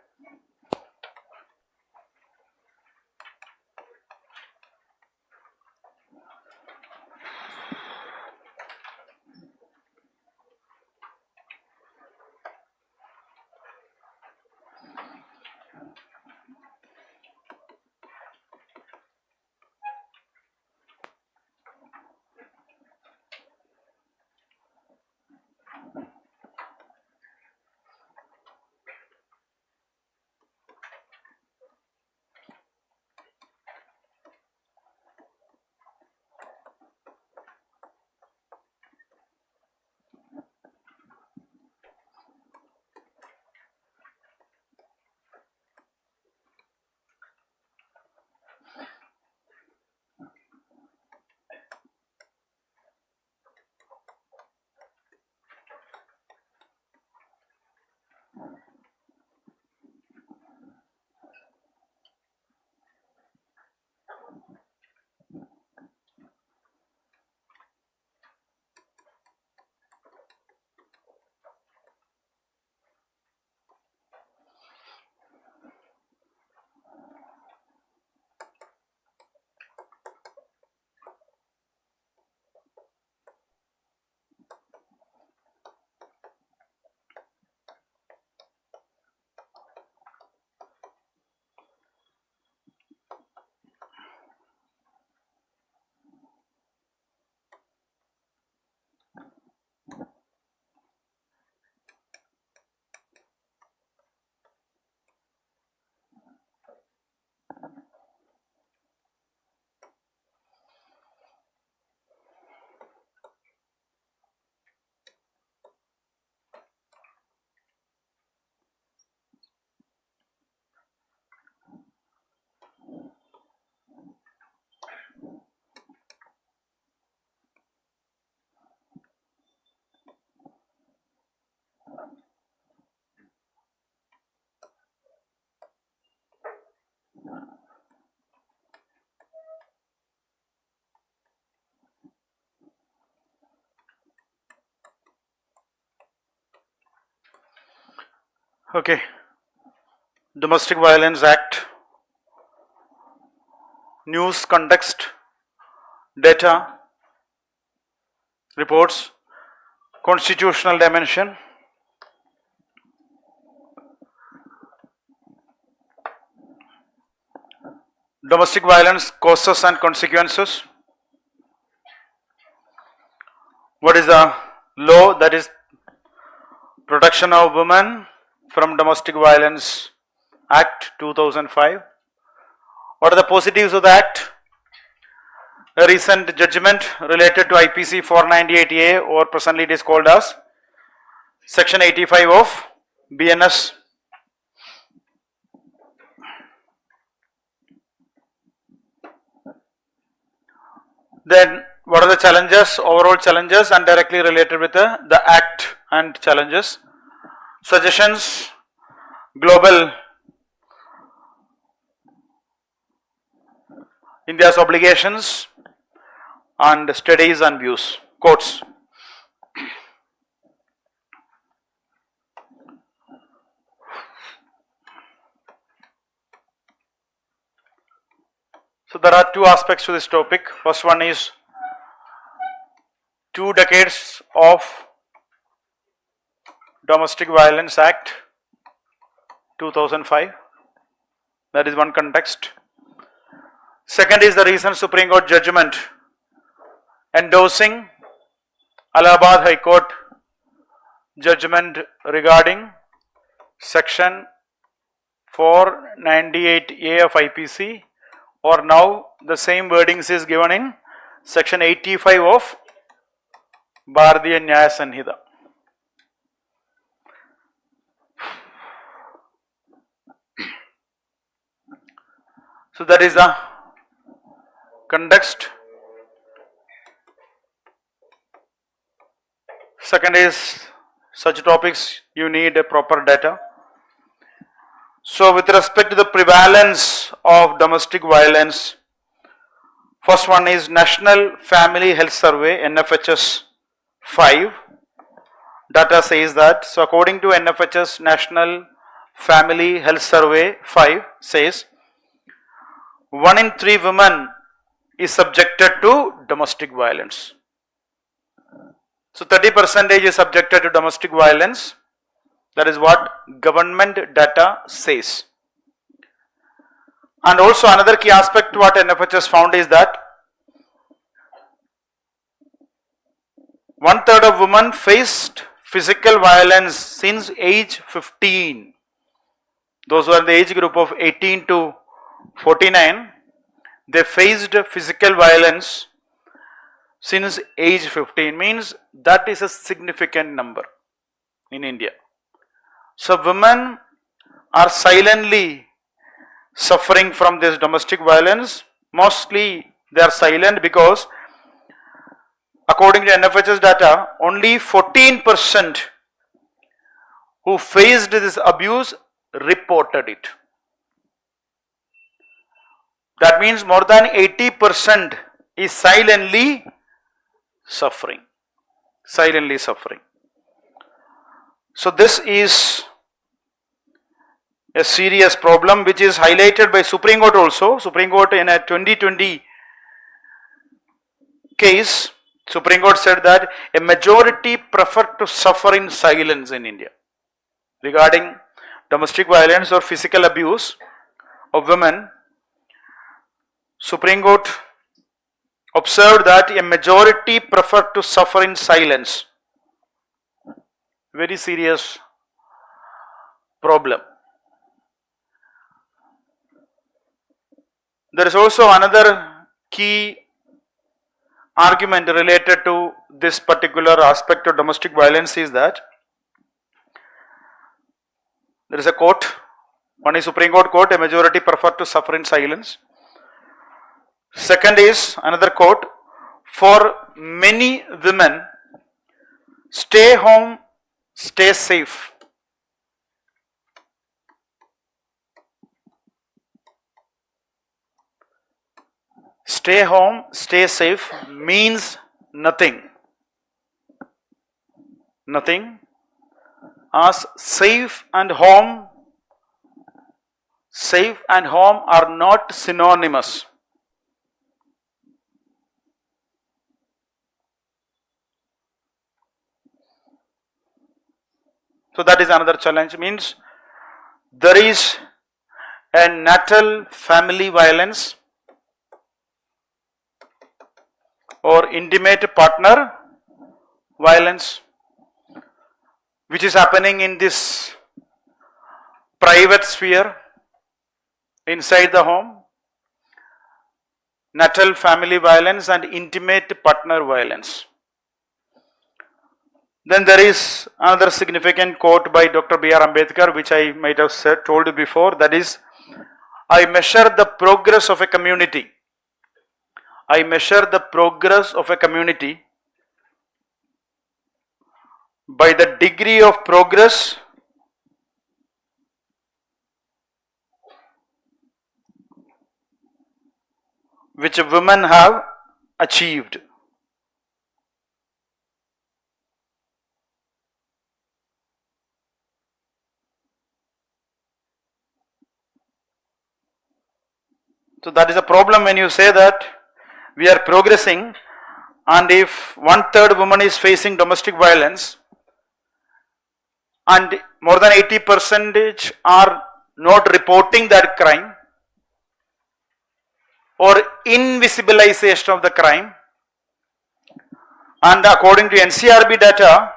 Okay. Domestic Violence Act, news, context, data, reports, constitutional dimension, domestic violence causes and consequences. What is the law, that is Protection of Women from Domestic Violence Act 2005. What are the positives of the act? A recent judgment related to IPC 498A, or presently it is called as Section 85 of BNS. Then what are the challenges, overall challenges, and directly related with the act and challenges? Suggestions, global, India's obligations, and studies and views, quotes. So there are two aspects to this topic. First one is 2 decades of Domestic Violence Act 2005. That is one context. Second is the recent Supreme Court judgment endorsing Allahabad High Court judgment regarding section 498A of IPC, or now the same wordings is given in section 85 of Bharatiya Nyaya Sanhita. So that is the context. Second is, such topics you need a proper data. So with respect to the prevalence of domestic violence, first one is National Family Health Survey, NFHS 5. Data says that, so according to NFHS National Family Health Survey 5 says, 1 in 3 women is subjected to domestic violence. So 30% is subjected to domestic violence. That is what government data says. And also another key aspect what NFHS found is that 1/3 of women faced physical violence since age 15. Those who are in the age group of 18 to 49, they faced physical violence since age 15, means that is a significant number in India. So women are silently suffering from this domestic violence. Mostly they are silent because according to NFHS data, only 14% who faced this abuse reported it. That means more than 80% is silently suffering. Silently suffering. So this is a serious problem which is highlighted by Supreme Court also. Supreme Court in a 2020 case, Supreme Court said that a majority prefer to suffer in silence in India regarding domestic violence or physical abuse of women. Supreme Court observed that a majority prefer to suffer in silence. Very serious problem. There is also another key argument related to this particular aspect of domestic violence is that there is a quote, one is Supreme Court quote, a majority prefer to suffer in silence. Second is another quote, for many women, stay home, stay safe. Stay home, stay safe means nothing. Nothing. As safe and home are not synonymous. So that is another challenge, means there is a natal family violence or intimate partner violence which is happening in this private sphere inside the home, natal family violence and intimate partner violence. Then there is another significant quote by Dr. B.R. Ambedkar which I might have told you before, that is, I measure the progress of a community. I measure the progress of a community by the degree of progress which women have achieved. So that is a problem when you say that we are progressing, and if 1/3 woman is facing domestic violence and more than 80% are not reporting that crime, or invisibilization of the crime. And according to NCRB data,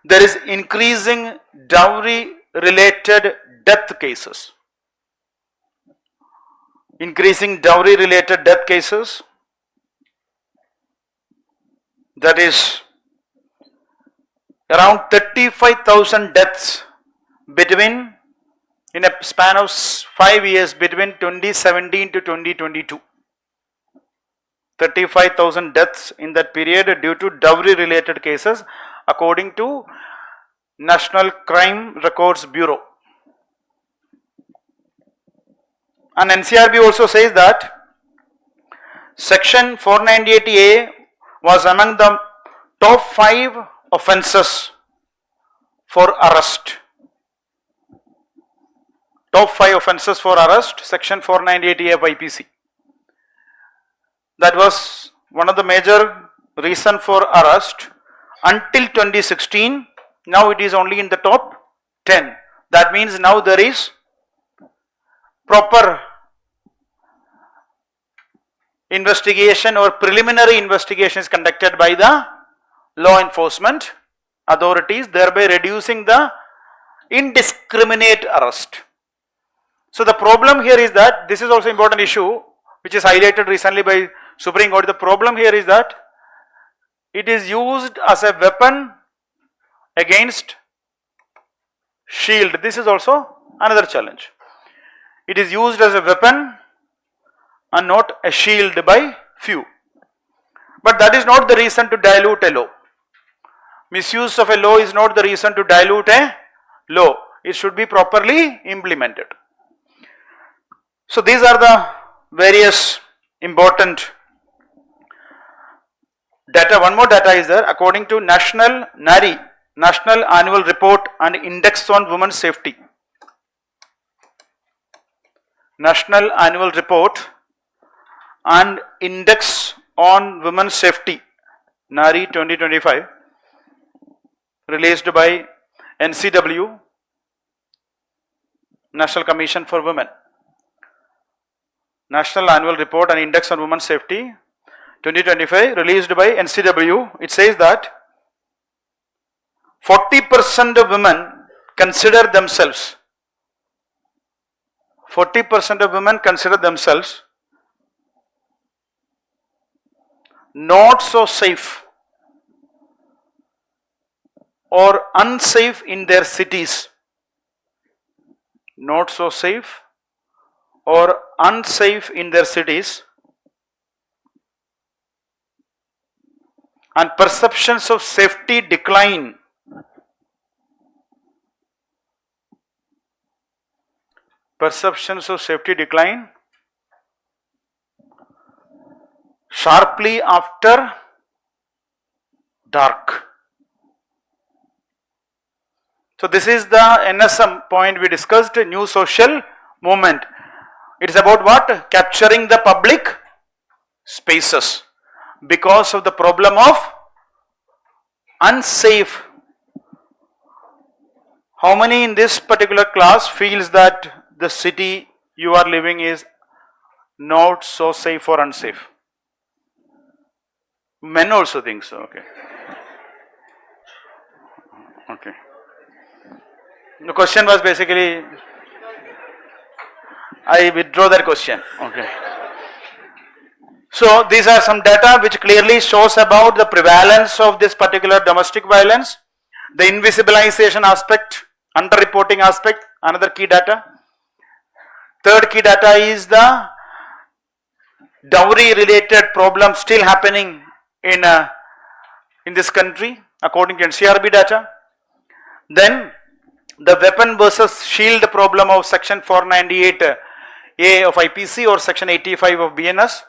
there is increasing dowry related death cases. Increasing dowry related death cases, that is around 35,000 deaths between, in a span of 5 years, between 2017 to 2022. 35,000 deaths in that period due to dowry related cases according to National Crime Records Bureau. And NCRB also says that Section 498A was among the top 5 offences for arrest. Top 5 offences for arrest, Section 498A of IPC. That was one of the major reason for arrest until 2016. Now it is only in the top 10. That means now there is proper investigation or preliminary investigation is conducted by the law enforcement authorities, thereby reducing the indiscriminate arrest. So the problem here is that this is also important issue which is highlighted recently by Supreme Court. The problem here is that it is used as a weapon against shield. This is also another challenge. It is used as a weapon and not a shield by few. But that is not the reason to dilute a law. Misuse of a law is not the reason to dilute a law. It should be properly implemented. So these are the various important data. One more data is there. According to National NARI, National Annual Report and Index on Women's Safety. National Annual Report and Index on Women's Safety, NARI 2025, released by NCW, National Commission for Women. National Annual Report and Index on Women's Safety 2025, released by NCW. It says that 40% of women consider themselves, 40% of women consider themselves not so safe or unsafe in their cities. Not so safe or unsafe in their cities, and perceptions of safety decline. Perceptions of safety decline sharply after dark. So this is the NSM point we discussed, new social movement. It is about what? Capturing the public spaces because of the problem of unsafe. How many in this particular class feels that the city you are living is not so safe or unsafe? Men also think so. Okay. Okay. The question was basically, I withdraw that question. Okay. So these are some data which clearly shows about the prevalence of this particular domestic violence, the invisibilization aspect, underreporting aspect, another key data. Third key data is the dowry related problem still happening in this country according to NCRB data. Then the weapon versus shield problem of section 498A of IPC or section 85 of BNS,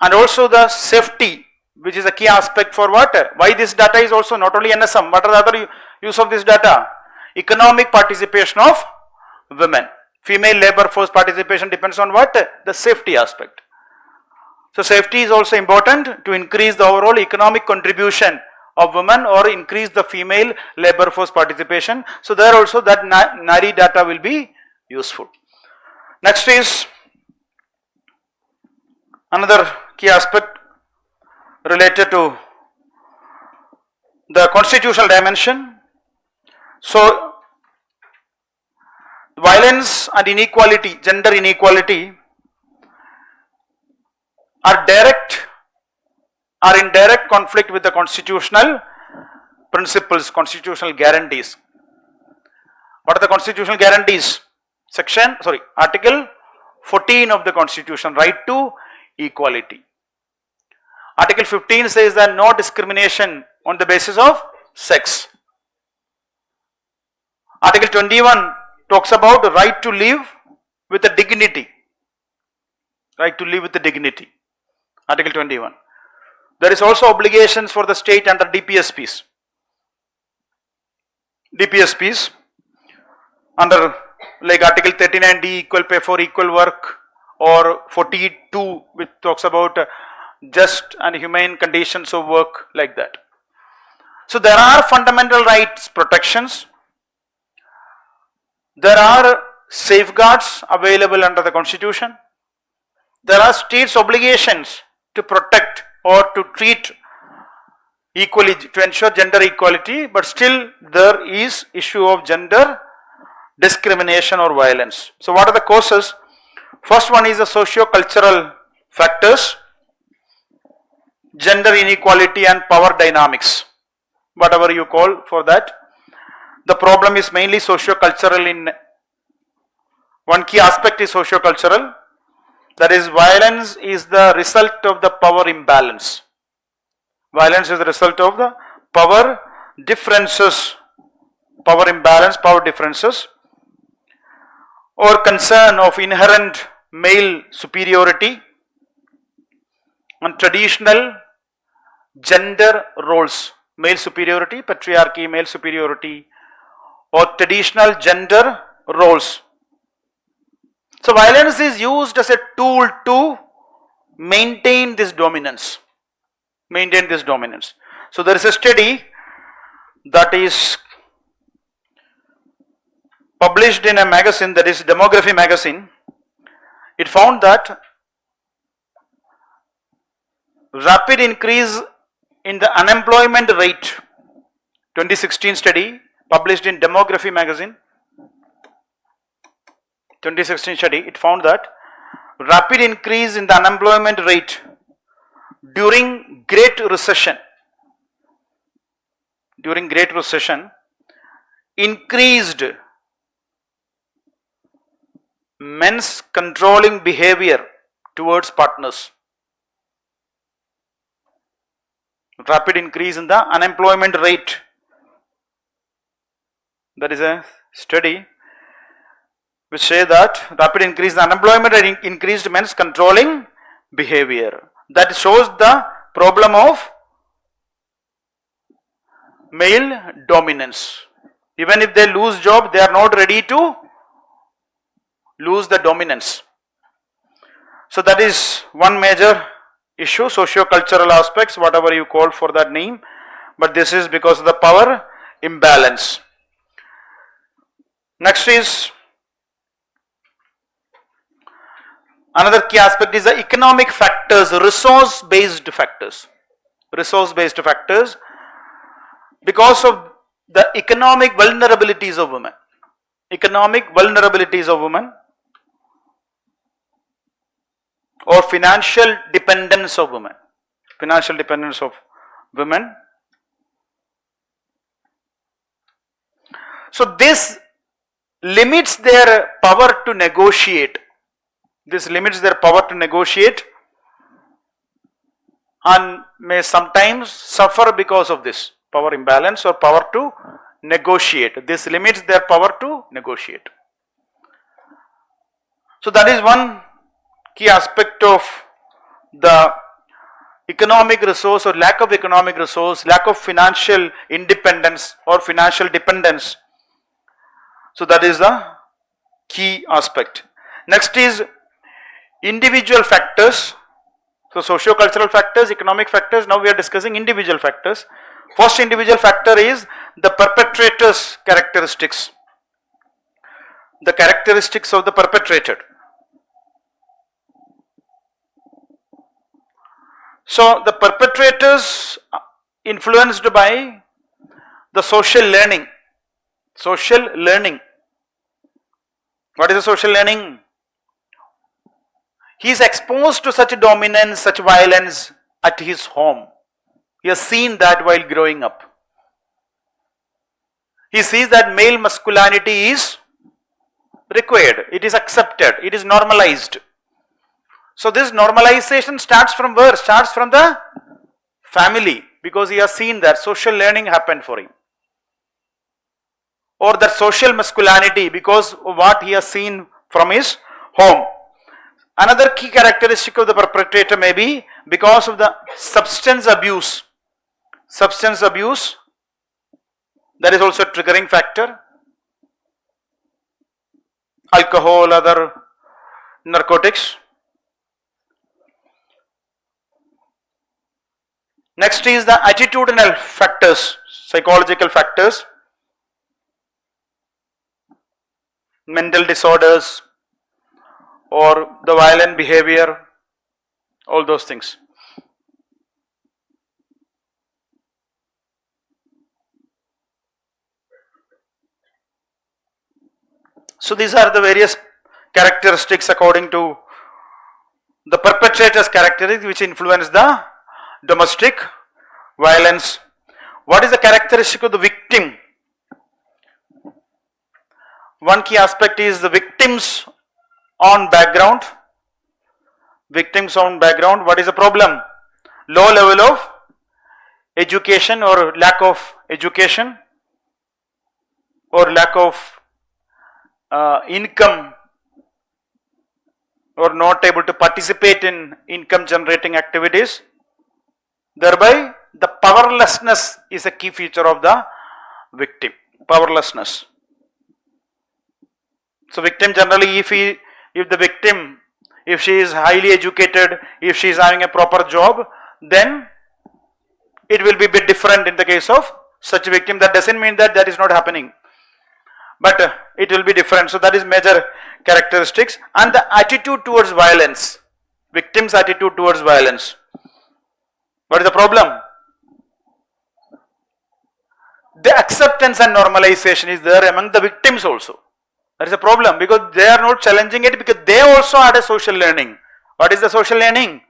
and also the safety, which is a key aspect for what? Why this data is also not only NSM, what are the other use of this data? Economic participation of women. Female labor force participation depends on what? The safety aspect. So safety is also important to increase the overall economic contribution of women or increase the female labor force participation. So there also that NARI data will be useful. Next is Another key aspect related to the constitutional dimension. So, violence and inequality, gender inequality are in direct conflict with the constitutional principles, constitutional guarantees. What are the constitutional guarantees? Article 14 of the Constitution, right to equality. Article 15 says that no discrimination on the basis of sex. Article 21 talks about the right to live with a dignity. Right to live with the dignity. Article 21. There is also obligations for the state under DPSPs. DPSPs under like Article 39D, equal pay for equal work, or 42 which talks about just and humane conditions of work, like that. So there are fundamental rights protections. There are safeguards available under the Constitution. There are states' obligations to protect or to treat equally, to ensure gender equality, but still there is issue of gender discrimination or violence. So what are the causes? First one is the socio-cultural factors, gender inequality and power dynamics, whatever you call for that. The problem is mainly socio-cultural. In one key aspect is socio-cultural, that is violence is the result of the power imbalance. Violence is the result of the power differences, power imbalance, power differences, or concern of inherent male superiority and traditional gender roles, male superiority, patriarchy, male superiority, or traditional gender roles. So violence is used as a tool to maintain this dominance. So there is a study that is published in a magazine, that is Demography magazine. It found that rapid increase in the unemployment rate, 2016 study published in Demography magazine, 2016 study, it found that rapid increase in the unemployment rate during Great Recession increased men's controlling behavior towards partners. Rapid increase in the unemployment rate. That is a study which say that rapid increase in the unemployment rate increased men's controlling behavior. That shows the problem of male dominance. Even if they lose job, they are not ready to lose the dominance. So that is one major issue, socio-cultural aspects, whatever you call for that name, but this is because of the power imbalance. Next is another key aspect is the economic factors, resource-based factors. Resource-based factors because of the economic vulnerabilities of women. Economic vulnerabilities of women or financial dependence of women. Financial dependence of women. So this limits their power to negotiate. This limits their power to negotiate and may sometimes suffer because of this power imbalance or power to negotiate. This limits their power to negotiate. So that is one key aspect of the economic resource or lack of economic resource, lack of financial independence or financial dependence. So that is the key aspect. Next is individual factors. So socio-cultural factors, economic factors. Now we are discussing individual factors. First individual factor is the perpetrator's characteristics. The characteristics of the perpetrator. So the perpetrators influenced by the social learning. Social learning. What is the social learning? He is exposed to such dominance, such violence at his home. He has seen that while growing up. He sees that male masculinity is required, it is accepted, it is normalized. So this normalization starts from where? Starts from the family, because he has seen that social learning happened for him. Or that social masculinity, because of what he has seen from his home. Another key characteristic of the perpetrator may be because of the substance abuse. Substance abuse, that is also a triggering factor. Alcohol, other narcotics. Next is the attitudinal factors, psychological factors, mental disorders or the violent behavior, all those things. So these are the various characteristics according to the perpetrator's characteristics which influence the domestic violence. What is the characteristic of the victim? One key aspect is the victim's own background. Victim's own background. What is the problem? Low level of education or lack of education or lack of income, or not able to participate in income generating activities. Thereby the powerlessness is a key feature of the victim. Powerlessness. So victim generally, if the victim, if she is highly educated, if she is having a proper job, then it will be a bit different in the case of such a victim. That doesn't mean that is not happening, but it will be different. So that is major characteristics. And the attitude towards violence, victim's attitude towards violence. What is the problem? The acceptance and normalization is there among the victims also. That is a problem, because they are not challenging it, because they also had a social learning. What is the social learning?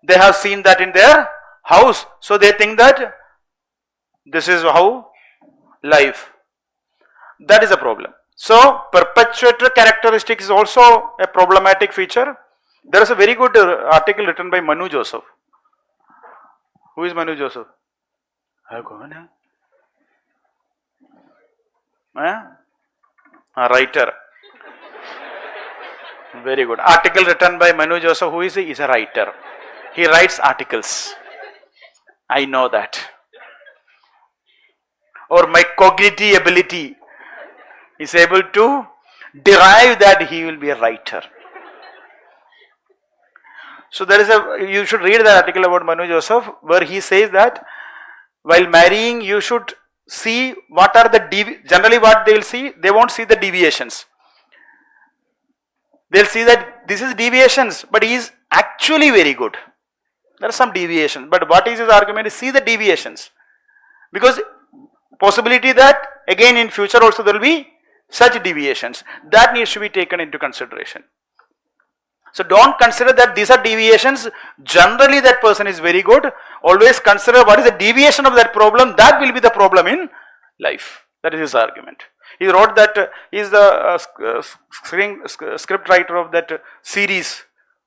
They have seen that in their house, so they think that this is how life. That is a problem. So perpetrator characteristic is also a problematic feature. There is a very good article written by Manu Joseph. Who is Manu Joseph? A writer. Very good. Article written by Manu Joseph. Who is he? He is a writer. He writes articles. I know that. Or my cognitive ability is able to derive that he will be a writer. So there is you should read the article about Manu Joseph, where he says that while marrying you should see what are the generally what they will see, they won't see the deviations. They will see that this is deviations, but he is actually very good. There are some deviations, but what is his argument is see the deviations, because possibility that again in future also there will be such deviations, that needs to be taken into consideration. So don't consider that these are deviations, generally that person is very good. Always consider what is the deviation of that problem, that will be the problem in life. That is his argument. He wrote that he is the script writer of that series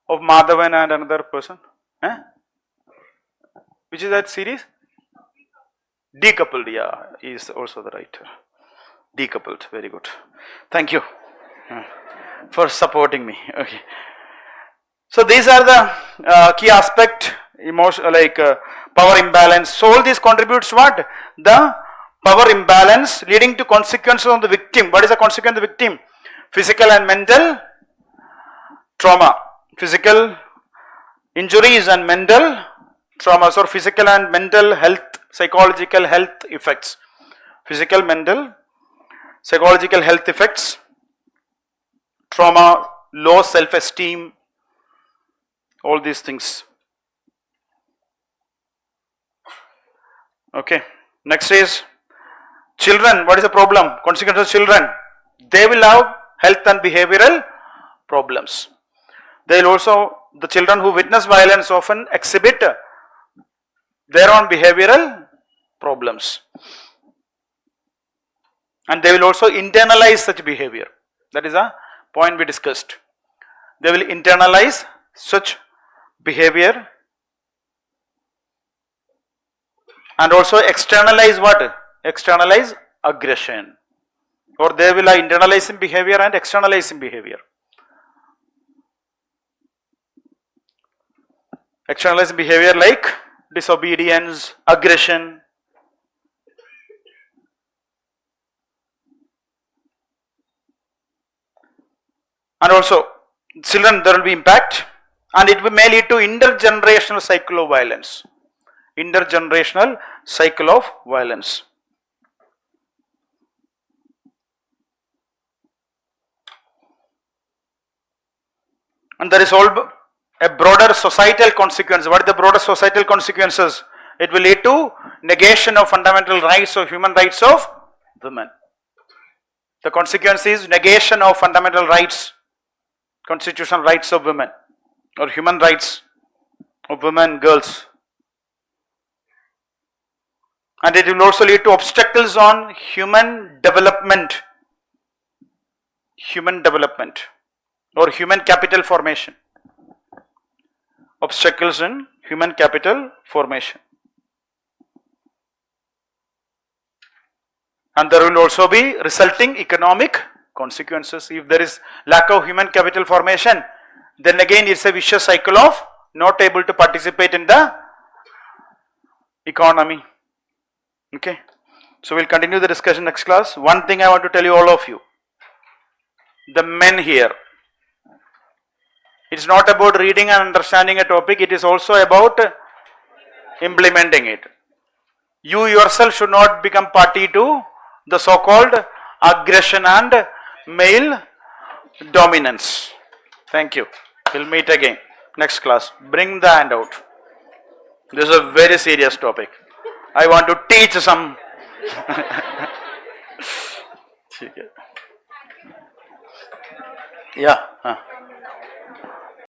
of Madhavan and another person. Which is that series? Decoupled, yeah, he is also the writer. Decoupled, very good. Thank you for supporting me. Okay. So these are the key aspect, power imbalance. So all this contributes what? The power imbalance leading to consequences on the victim. What is the consequence of the victim? Physical and mental trauma. Physical injuries and mental traumas, or physical and mental health, psychological health effects. Physical, mental, psychological health effects, trauma, low self-esteem, all these things. Okay. Next is children. What is the problem? Consequence of children. They will have health and behavioral problems. They will also, the children who witness violence often exhibit their own behavioral problems. And they will also internalize such behavior. That is a point we discussed. They will internalize such behavior and also externalize what? Externalize aggression. Or they will internalize in behavior and externalize in behavior. Externalize behavior like disobedience, aggression. And also children, there will be impact, and it may lead to intergenerational cycle of violence. Intergenerational cycle of violence. And there is all a broader societal consequence. What are the broader societal consequences? It will lead to negation of fundamental rights or human rights of women. The consequence is negation of fundamental rights, constitutional rights of women or human rights of women, girls. And it will also lead to obstacles on human development or human capital formation. Obstacles in human capital formation. And there will also be resulting economic consequences. If there is lack of human capital formation, then again it's a vicious cycle of not able to participate in the economy. Okay. So we'll continue the discussion next class. One thing I want to tell you, all of you, the men here, it's not about reading and understanding a topic, it is also about implementing it. You yourself should not become party to the so-called aggression and male dominance. Thank you. We'll meet again next class. Bring the handout. This is a very serious topic. I want to teach some. Yeah.